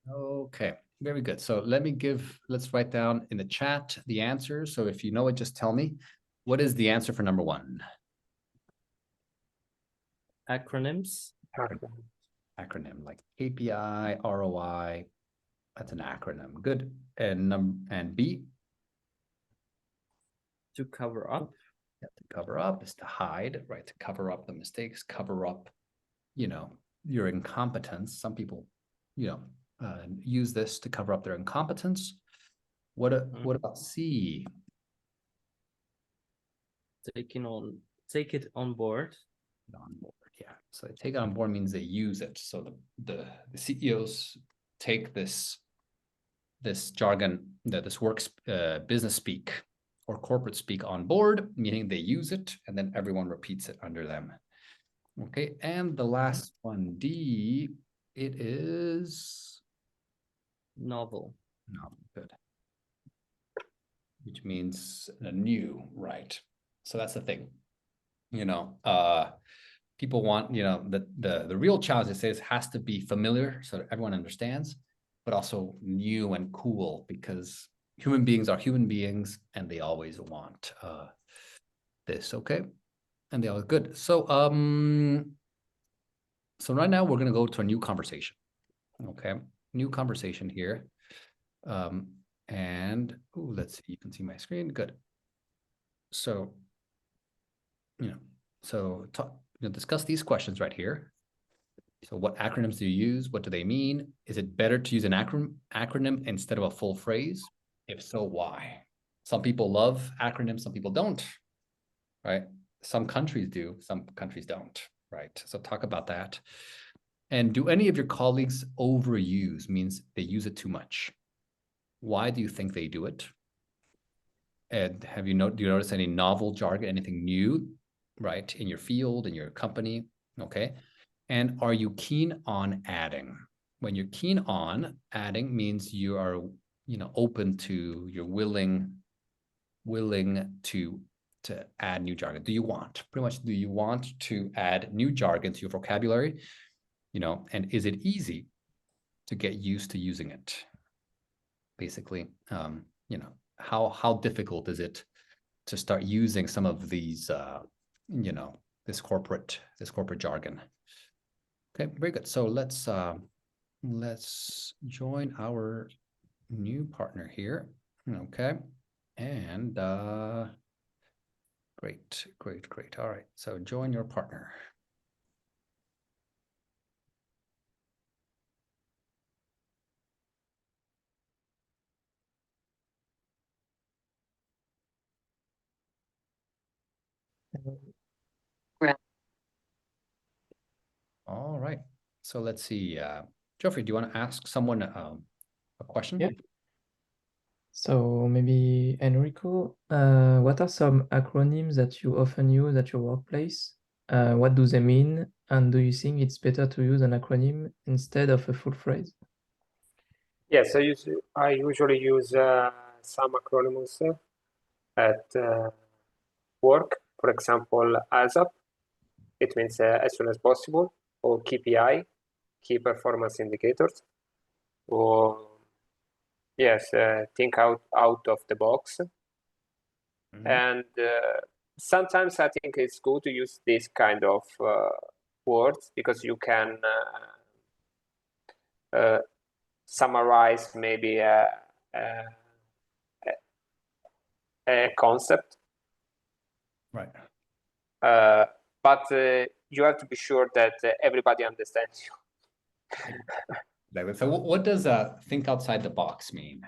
Okay, very good. So let's write down in the chat the answer. So if you know it, just tell me. What is the answer for number 1? Acronyms. Acronym like KPI, ROI. That's an acronym. Good. And B? To cover up. Yeah, to cover up is to hide, right? To cover up the mistakes, cover up, your incompetence. Some people, use this to cover up their incompetence. What about C? Take it on board. On board, yeah. So take it on board means they use it. So the CEOs take this jargon, this works business speak or corporate speak on board, meaning they use it and then everyone repeats it under them. Okay, and the last one, D, it is Novel. good. Which means new, right? So that's the thing. People want, the real challenge, it says, has to be familiar so that everyone understands, but also new and cool, because human beings are human beings and they always want this, okay? And they are good. So right now we're gonna go to a new conversation. Okay, new conversation here. And let's see, you can see my screen. Good. So, discuss these questions right here. So what acronyms do you use? What do they mean? Is it better to use an acronym instead of a full phrase? If so, why? Some people love acronyms, some people don't, right? Some countries do, some countries don't, right? So talk about that. And do any of your colleagues overuse, means they use it too much? Why do you think they do it? And do you notice any novel jargon, anything new, right, in your field, in your company? Okay. And are you keen on adding? When you're keen on adding means you are, open to, you're willing to add new jargon. Do you want to add new jargon to your vocabulary? And is it easy to get used to using it? Basically, how difficult is it to start using some of these, this corporate jargon? Okay, very good. So let's join our new partner here. Okay, and great. All right, so join your partner. All right, so let's see. Geoffrey, do you want to ask someone a question? Yeah. So maybe Enrico, what are some acronyms that you often use at your workplace? What do they mean? And do you think it's better to use an acronym instead of a full phrase? Yes, I usually use some acronyms at work. For example, ASAP, it means as soon as possible, or KPI, key performance indicators, or yes, think out of the box. And sometimes I think it's good to use this kind of words because you can summarize maybe a concept. Right. But you have to be sure that everybody understands you. So what does think outside the box mean?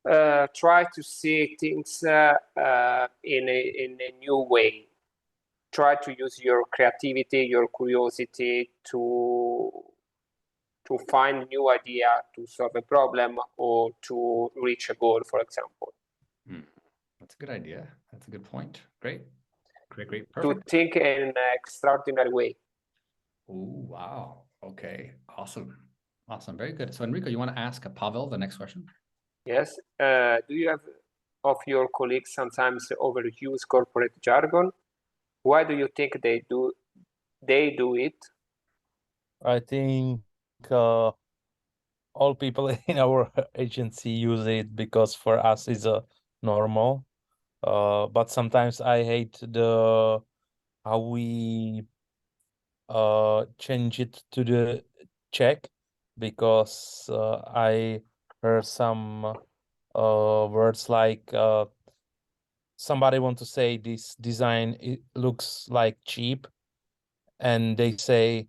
Try to see things in a new way. Try to use your creativity, your curiosity to find new idea to solve a problem or to reach a goal, for example. That's a good idea. That's a good point. Great. Great. To Perfect. think in an extraordinary way. Oh, wow. Okay. Awesome. Very good. So Enrico, you want to ask Pavel the next question? Yes. Do you have of your colleagues sometimes overuse corporate jargon? Why do you think they do it? I think all people in our agency use it because for us it's a normal. But sometimes I hate how we change it to the Czech because I heard some words like somebody want to say this design it looks like cheap, and they say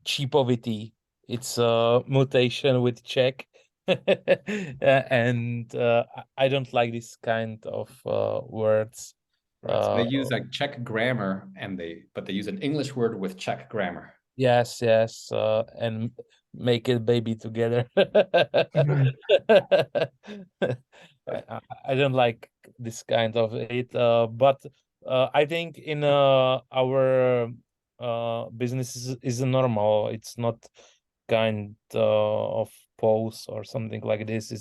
cheapovity. It's a mutation with Czech. And I don't like this kind of words. Right. So they use like Czech grammar but they use an English word with Czech grammar. Yes, and make it baby together. I don't like this kind of it, but I think in our business is normal. It's not kind of pose or something like this.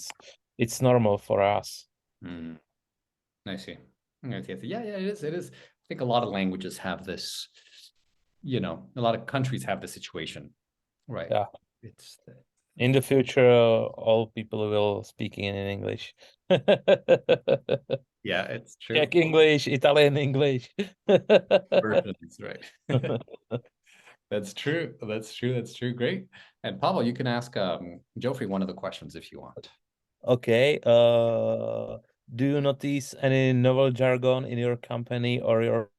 It's normal for us. I see. Yeah, it is. I think a lot of languages have this, a lot of countries have this situation, right? Yeah. It's in the future, all people will speak in English. Yeah, it's true. Czech English, Italian English. Versions, right. That's true. Great. And Pavel, you can ask Geoffrey one of the questions if you want. Okay. Do you notice any novel jargon in your company or your?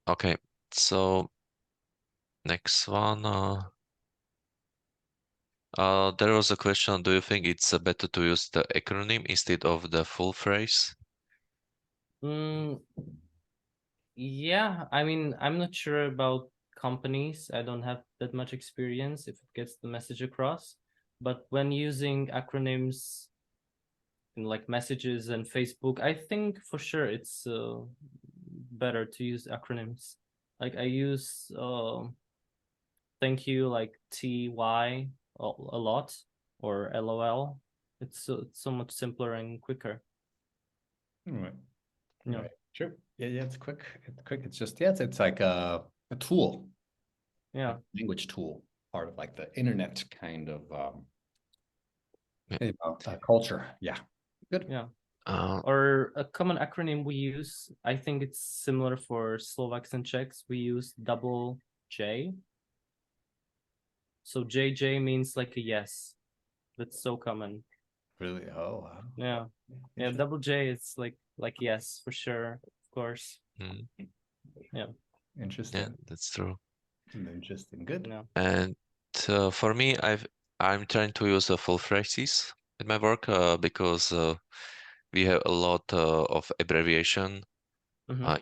Okay, so next one. There was a question. Do you think it's better to use the acronym instead of the full phrase? Yeah, I mean, I'm not sure about companies. I don't have that much experience if it gets the message across. But when using acronyms in like messages and Facebook, I think for sure it's better to use acronyms. Like I use thank you like TY a lot, or LOL. It's so much simpler and quicker. Right. Yeah. Right. True. Yeah, it's quick. It's just, it's like a tool. Yeah. Like a language tool, part of like the internet kind of culture. Yeah. Good. Yeah. Or a common acronym we use, I think it's similar for Slovaks and Czechs. We use double J. So JJ means like a yes. That's so common. Really? Oh, wow. Yeah. Yeah, double J is like yes, for sure, of course. Yeah. Interesting. Yeah, that's true. Interesting. Good. Yeah. And for me, I'm trying to use full phrases in my work because we have a lot of abbreviation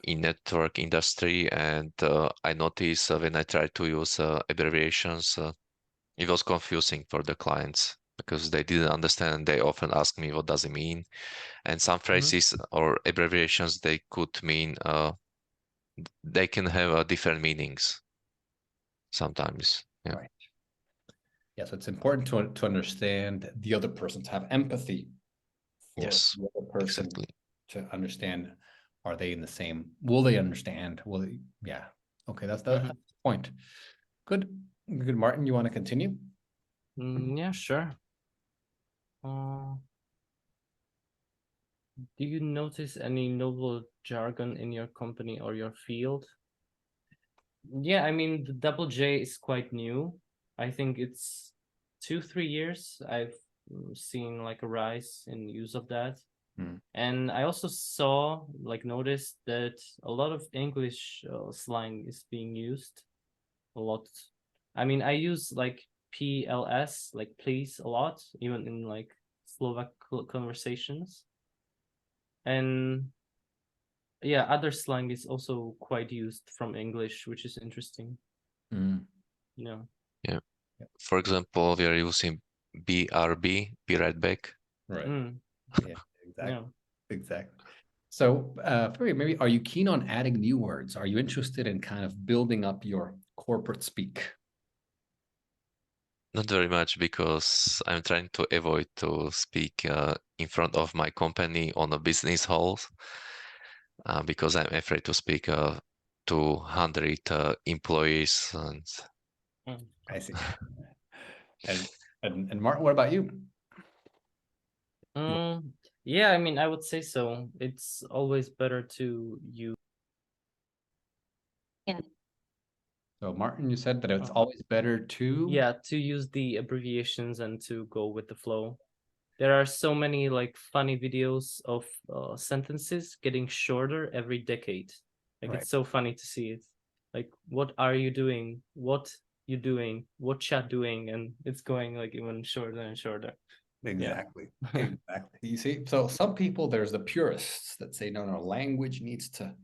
in network industry, and I notice when I try to use abbreviations, it was confusing for the clients. because they didn't understand. They often ask me, what does it mean? And some phrases or abbreviations, they could mean, they can have different meanings sometimes. Yeah. Right. Yeah, so it's important to understand the other person, to have empathy for Yes, the other person, exactly. to understand, are they in the same, will they understand? Will they, yeah. Okay, that's the point. Good. Good, Martin, you want to continue? Yeah, sure. Do you notice any notable jargon in your company or your field? Yeah, I mean, the double J is quite new. I think it's 2-3 years I've seen like a rise in use of that. And I also noticed that a lot of English slang is being used a lot. I mean, I use like PLS, like please, a lot, even in like Slovak conversations. And yeah, other slang is also quite used from English, which is interesting. Yeah. Yeah. For example, we are using BRB, be right back. Right. Yeah, exactly. Yeah. Exactly. So, Ferry, maybe are you keen on adding new words? Are you interested in kind of building up your corporate speak? Not very much, because I'm trying to avoid to speak in front of my company on a business halls, because I'm afraid to speak to 100 employees. And I see. And Martin, what about you? Yeah, I mean, I would say so. It's always better to use. So Martin, you said that it's always better to... Yeah, to use the abbreviations and to go with the flow. There are so many like funny videos of sentences getting shorter every decade. Like it's so funny to see it. Like, what are you doing? What you doing? What chat doing? And it's going like even shorter and shorter. Exactly. Exactly. You see, so some people, there's the purists that say, no, language needs to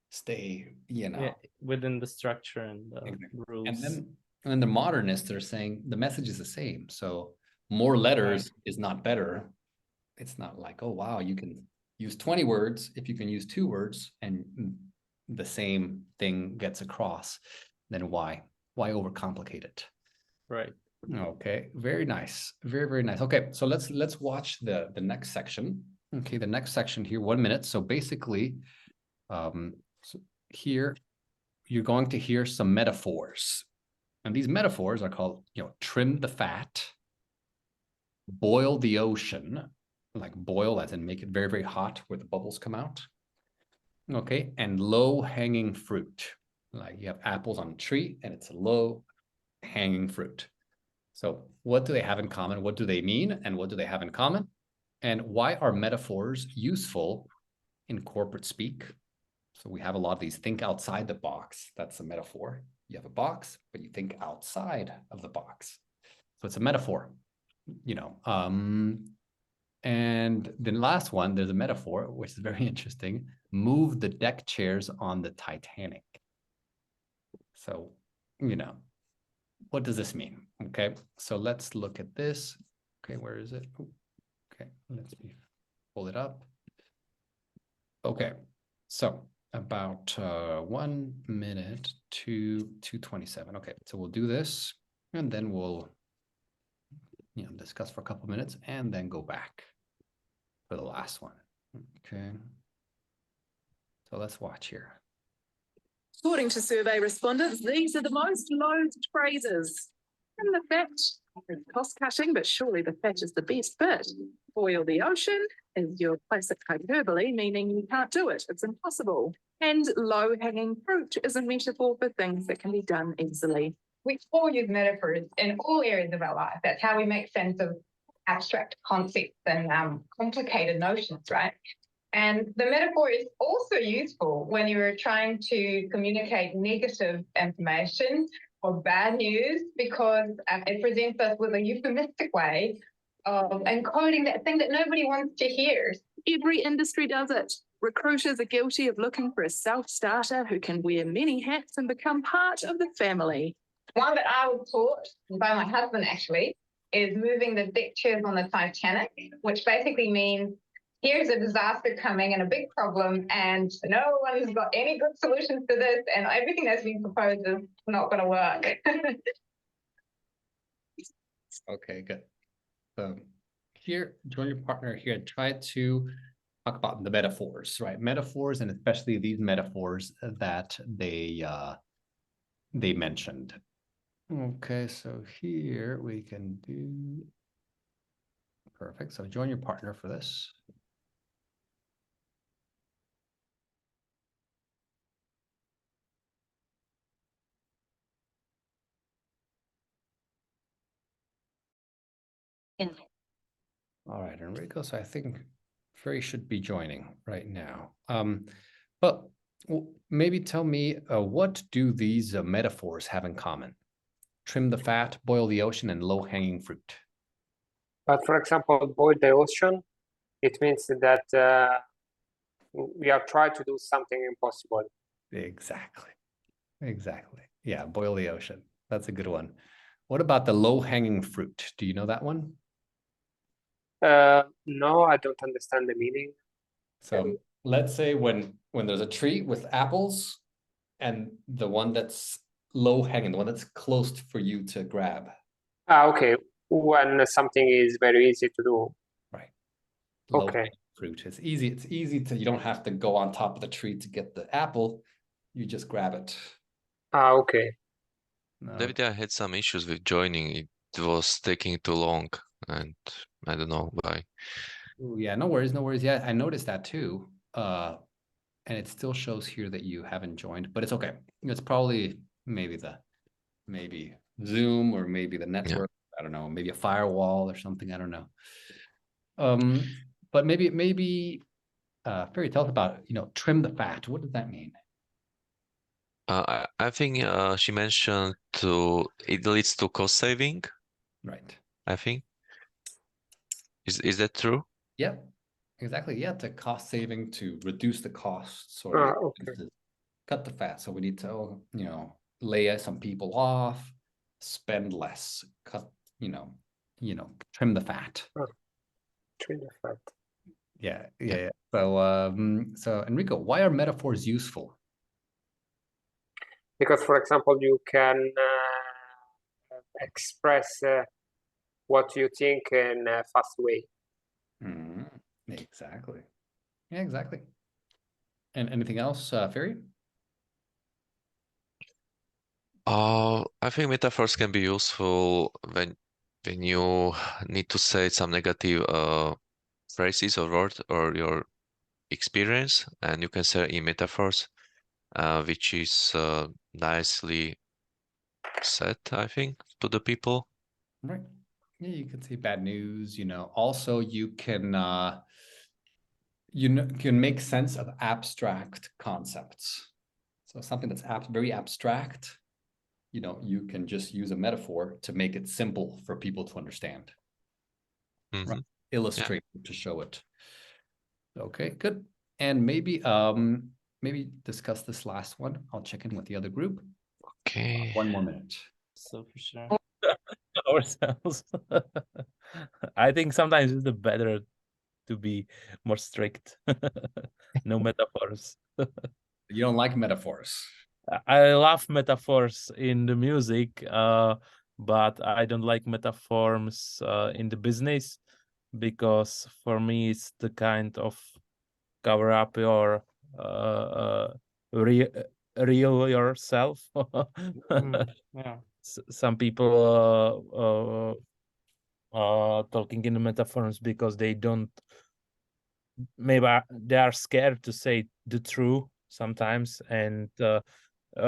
stay, within the structure and rules. And then the modernists are saying the message is the same. So more letters is not better. It's not like, oh, wow, you can use 20 words if you can use 2 words and the same thing gets across. Then why overcomplicate it? Right. Okay, very nice. Very, very nice. Okay, so let's watch the next section. Okay, the next section here, 1 minute. So basically, so here you're going to hear some metaphors. And these metaphors are called, trim the fat, boil the ocean, like boil as in make it very, very hot where the bubbles come out. Okay, and low hanging fruit. Like you have apples on a tree and it's a low hanging fruit. So what do they have in common? What do they mean? And what do they have in common? And why are metaphors useful in corporate speak? So we have a lot of these think outside the box. That's a metaphor. You have a box, but you think outside of the box. So it's a metaphor, and the last one, there's a metaphor, which is very interesting. Move the deck chairs on the Titanic. So, what does this mean? Okay, so let's look at this. Okay, where is it? Okay, let's pull it up. Okay, so about 1 minute to 2:27. Okay, so we'll do this and then we'll discuss for a couple minutes and then go back for the last one. Okay, so let's watch here. According to survey respondents, these are the most loathed phrases. And the fat is cost cutting, but surely the fat is the best bit. Boil the ocean is your classic hyperbole, meaning you can't do it. It's impossible. And low hanging fruit is a metaphor for things that can be done easily. We all use metaphors in all areas of our life. That's how we make sense of abstract concepts and complicated notions, right? And the metaphor is also useful when you're trying to communicate negative information or bad news, because it presents us with a euphemistic way of encoding that thing that nobody wants to hear. Every industry does it. Recruiters are guilty of looking for a self-starter who can wear many hats and become part of the family. One that I was taught by my husband, actually, is moving the deck chairs on the Titanic, which basically means here's a disaster coming and a big problem, and no one's got any good solutions to this, and everything that's been proposed is not going to work. Okay, good. So here, join your partner here and try to talk about the metaphors, right? Metaphors, and especially these metaphors that they mentioned. Okay, so here we can do perfect. So join your partner for this. All right, Enrico. So I think Ferry should be joining right now. But maybe tell me, what do these metaphors have in common? Trim the fat, boil the ocean, and low-hanging fruit. But for example, boil the ocean, it means that we have tried to do something impossible. Exactly. Exactly. Yeah, boil the ocean. That's a good one. What about the low-hanging fruit? Do you know that one? No, I don't understand the meaning. So let's say when there's a tree with apples and the one that's low-hanging, the one that's close for you to grab. Okay. When something is very easy to do. Right. Okay. Fruit. It's easy to, you don't have to go on top of the tree to get the apple. You just grab it. Okay. No. David, I had some issues with joining. It was taking too long, and I don't know why. Ooh, yeah, no worries, no worries. Yeah, I noticed that too. And it still shows here that you haven't joined, but it's okay. It's probably maybe Zoom or maybe the network. Yeah. I don't know, maybe a firewall or something. I don't know. But maybe Ferry, tell us about, trim the fat. What does that mean? I think she mentioned it leads to cost saving. Right. I think. Is that true? Yep. Exactly. Yeah, to cost saving, to reduce the costs or Okay. cut the fat. So we need to, lay some people off, spend less, cut, trim the fat. Trim the fat. Yeah. So Enrico, why are metaphors useful? Because, for example, you can express what you think in a fast way. Exactly. Yeah, exactly. And anything else, Ferry? I think metaphors can be useful when you need to say some negative phrases or words or your experience, and you can say in metaphors, which is nicely said, I think, to the people. Right. Yeah, you can say bad news, also you can can make sense of abstract concepts. So something that's very abstract, you can just use a metaphor to make it simple for people to understand. Mm-hmm. Right? Illustrate to show it. Okay, good. And maybe discuss this last one. I'll check in with the other group. Okay. 1 more minute. So for sure. Ourselves. I think sometimes it's better to be more strict. No metaphors. You don't like metaphors. I love metaphors in the music, but I don't like metaphors in the business, because for me it's the kind of cover up your real yourself. Yeah. Some people talking in the metaphors because they don't, maybe they are scared to say the truth sometimes, and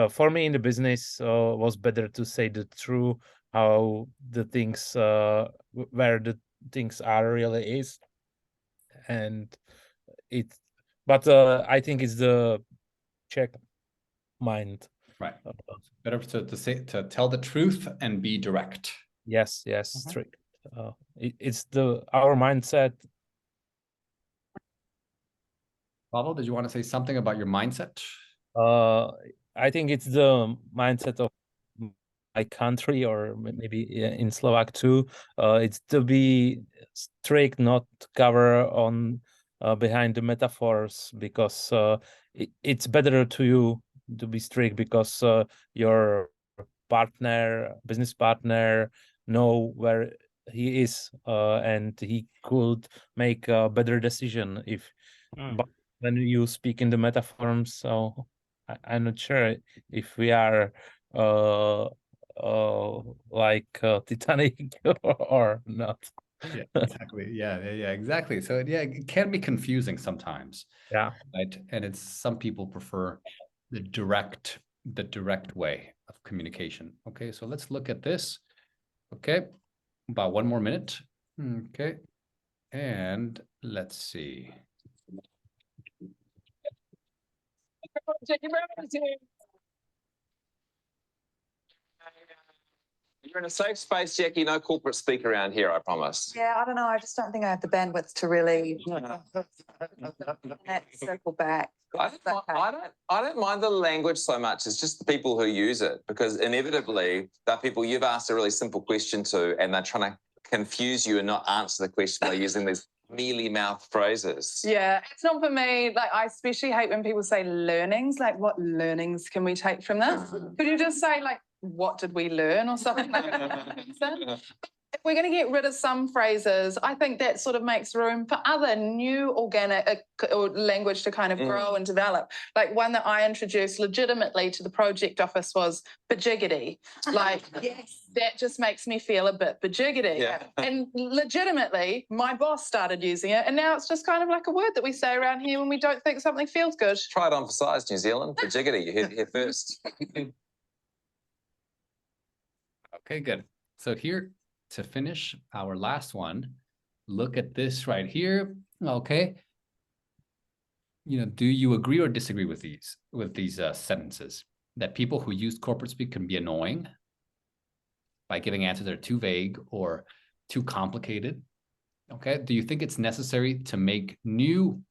for me in the business was better to say the truth, how the things where the things are really is. And but I think it's the Czech mind. Right. Better to tell the truth and be direct. Yes, strict. It's our mindset. Pavel, did you want to say something about your mindset? I think it's the mindset of country, or maybe in Slovak too, it's to be strict, not to cover on behind the metaphors, because it's better to you to be strict, because your business partner know where he is, and he could make a better decision if. But when you speak in the metaphors, so I'm not sure if we are like Titanic or not. Yeah, exactly. Yeah, exactly. So yeah, it can be confusing sometimes. Yeah. Right. And it's some people prefer the direct way of communication. Okay, so let's look at this. Okay, about 1 more minute. Okay, and let's see. You're in a safe space, Jackie. No corporate speak around here, I promise. Yeah, I don't know. I just don't think I have the bandwidth to really circle back. I don't mind the language so much. It's just the people who use it, because inevitably there are people you've asked a really simple question to, and they're trying to confuse you and not answer the question by using these mealy mouth phrases. Yeah, it's not for me. Like, I especially hate when people say learnings. Like, what learnings can we take from this? Could you just say, like, what did we learn or something like that? If we're going to get rid of some phrases, I think that sort of makes room for other new organic or language to kind of grow and develop. Like, one that I introduced legitimately to the project office was bajiggity. Like, yes, that just makes me feel a bit bajiggity. Yeah. And legitimately, my boss started using it, and now it's just kind of like a word that we say around here when we don't think something feels good. Try it on for size, New Zealand. Bajiggity, you heard it here first. Okay, good. So here, to finish our last one, look at this right here. Okay. You know, do you agree or disagree with these sentences? That people who use corporate speak can be annoying by giving answers that are too vague or too complicated. Okay. Do you think it's necessary to make to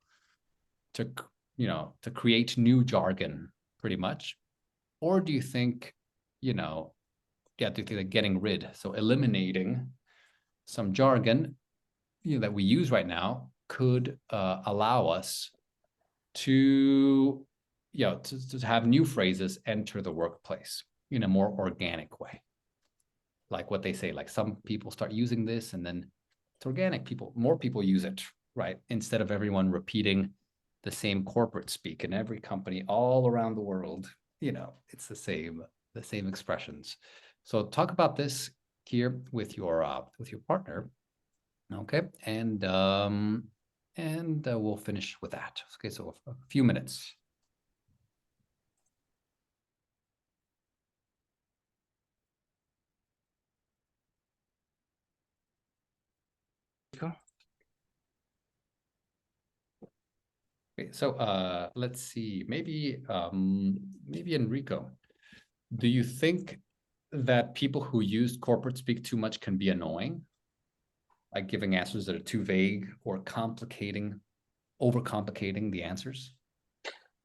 create new jargon, pretty much? Or do you think, do you think that getting rid, so eliminating some jargon, that we use right now could allow us to have new phrases enter the workplace in a more organic way? Like what they say, like some people start using this and then it's organic. More people use it, right? Instead of everyone repeating the same corporate speak in every company all around the world, it's the same expressions. So talk about this here with your partner, okay? And we'll finish with that. Okay, so a few minutes. Okay, so let's see. Maybe Enrico, do you think that people who use corporate speak too much can be annoying, like giving answers that are too vague or overcomplicating the answers?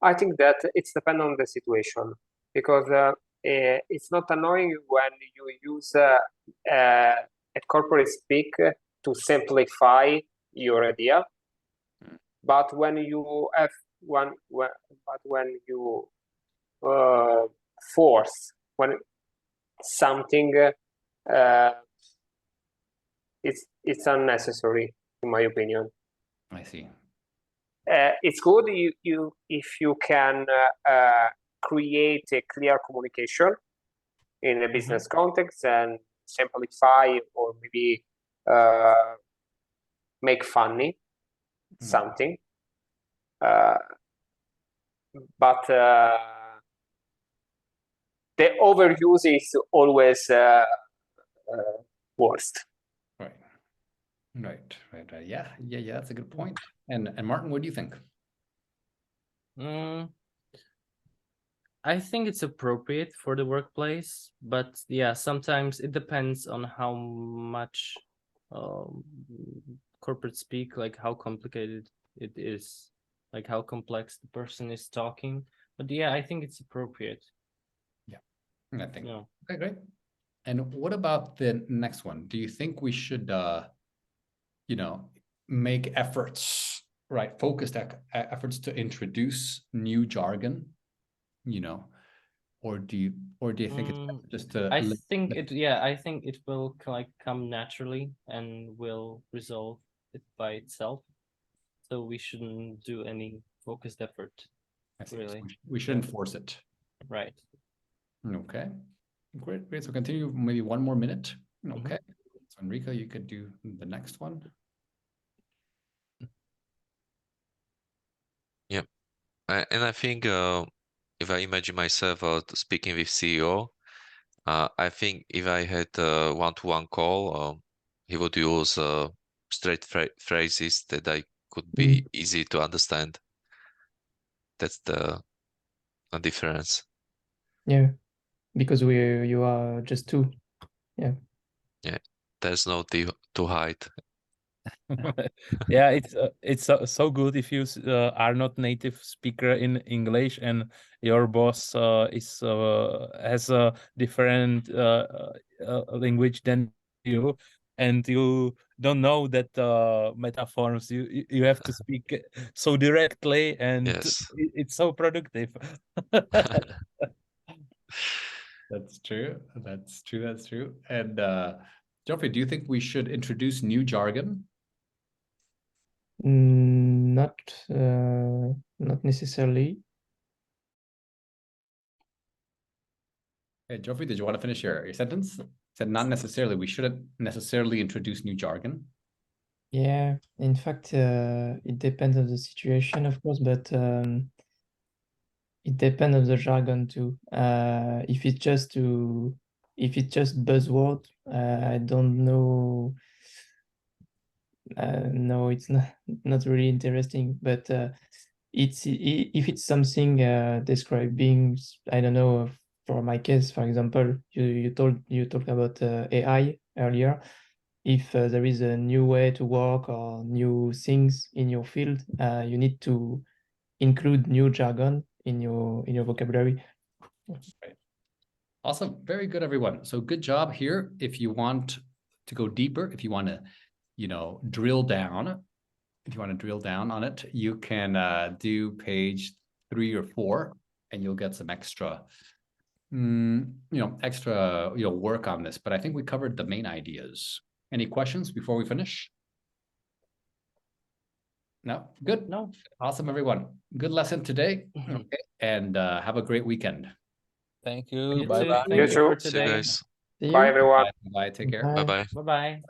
I think that it's dependent on the situation, because it's not annoying when you use a corporate speak to simplify your idea, but when you have force something, it's unnecessary, in my opinion. I see. It's good if you can create a clear communication in a business context and simplify or maybe make funny something, but the overuse is always worst. Right. Yeah, that's a good point. And Martin, what do you think? I think it's appropriate for the workplace, but yeah, sometimes it depends on how much corporate speak, like how complicated it is, like how complex the person is talking. But yeah, I think it's appropriate. Yeah, I think. Yeah. Okay, great. And what about the next one? Do you think we should, make efforts, right? Focused efforts to introduce new jargon, or do you think it's better just to? I think it will like come naturally and will resolve it by itself. So we shouldn't do any focused effort. I see. Really. We shouldn't force it. Right. Okay. Great. So continue maybe one more minute. Okay. So Enrico, you could do the next one. Yeah. And I think if I imagine myself speaking with CEO, I think if I had a one-to-one call, he would use straight phrases that I could be easy to understand. That's the difference. Yeah, because you are just two. Yeah. Yeah, there's no to hide. Yeah, it's so good if you are not native speaker in English and your boss has a different language than you, and you don't know that metaphors. You have to speak so directly, and Yes. it's so productive. That's true. That's true. And Geoffrey, do you think we should introduce new jargon? Not necessarily. Hey, Geoffrey, did you want to finish your sentence? Said not necessarily. We shouldn't necessarily introduce new jargon. Yeah, in fact, it depends on the situation, of course, but it depends on the jargon too. If it's just buzzword, I don't know. No, it's not really interesting. But if it's something describing, I don't know. For my case, for example, you talked about AI earlier. If there is a new way to work or new things in your field, you need to include new jargon in your vocabulary. Right. Awesome. Very good, everyone. So good job here. If you want to go deeper, if you want to, drill down, on it, you can do page 3 or 4, and you'll get some extra work on this. But I think we covered the main ideas. Any questions before we finish? No? Good. No. Awesome, everyone. Good lesson today. Okay. And have a great weekend. Thank you. You Bye too. bye. Thank you for See you today. guys. See you. Bye, everyone. Bye. Take care. Bye. Bye bye. Bye bye.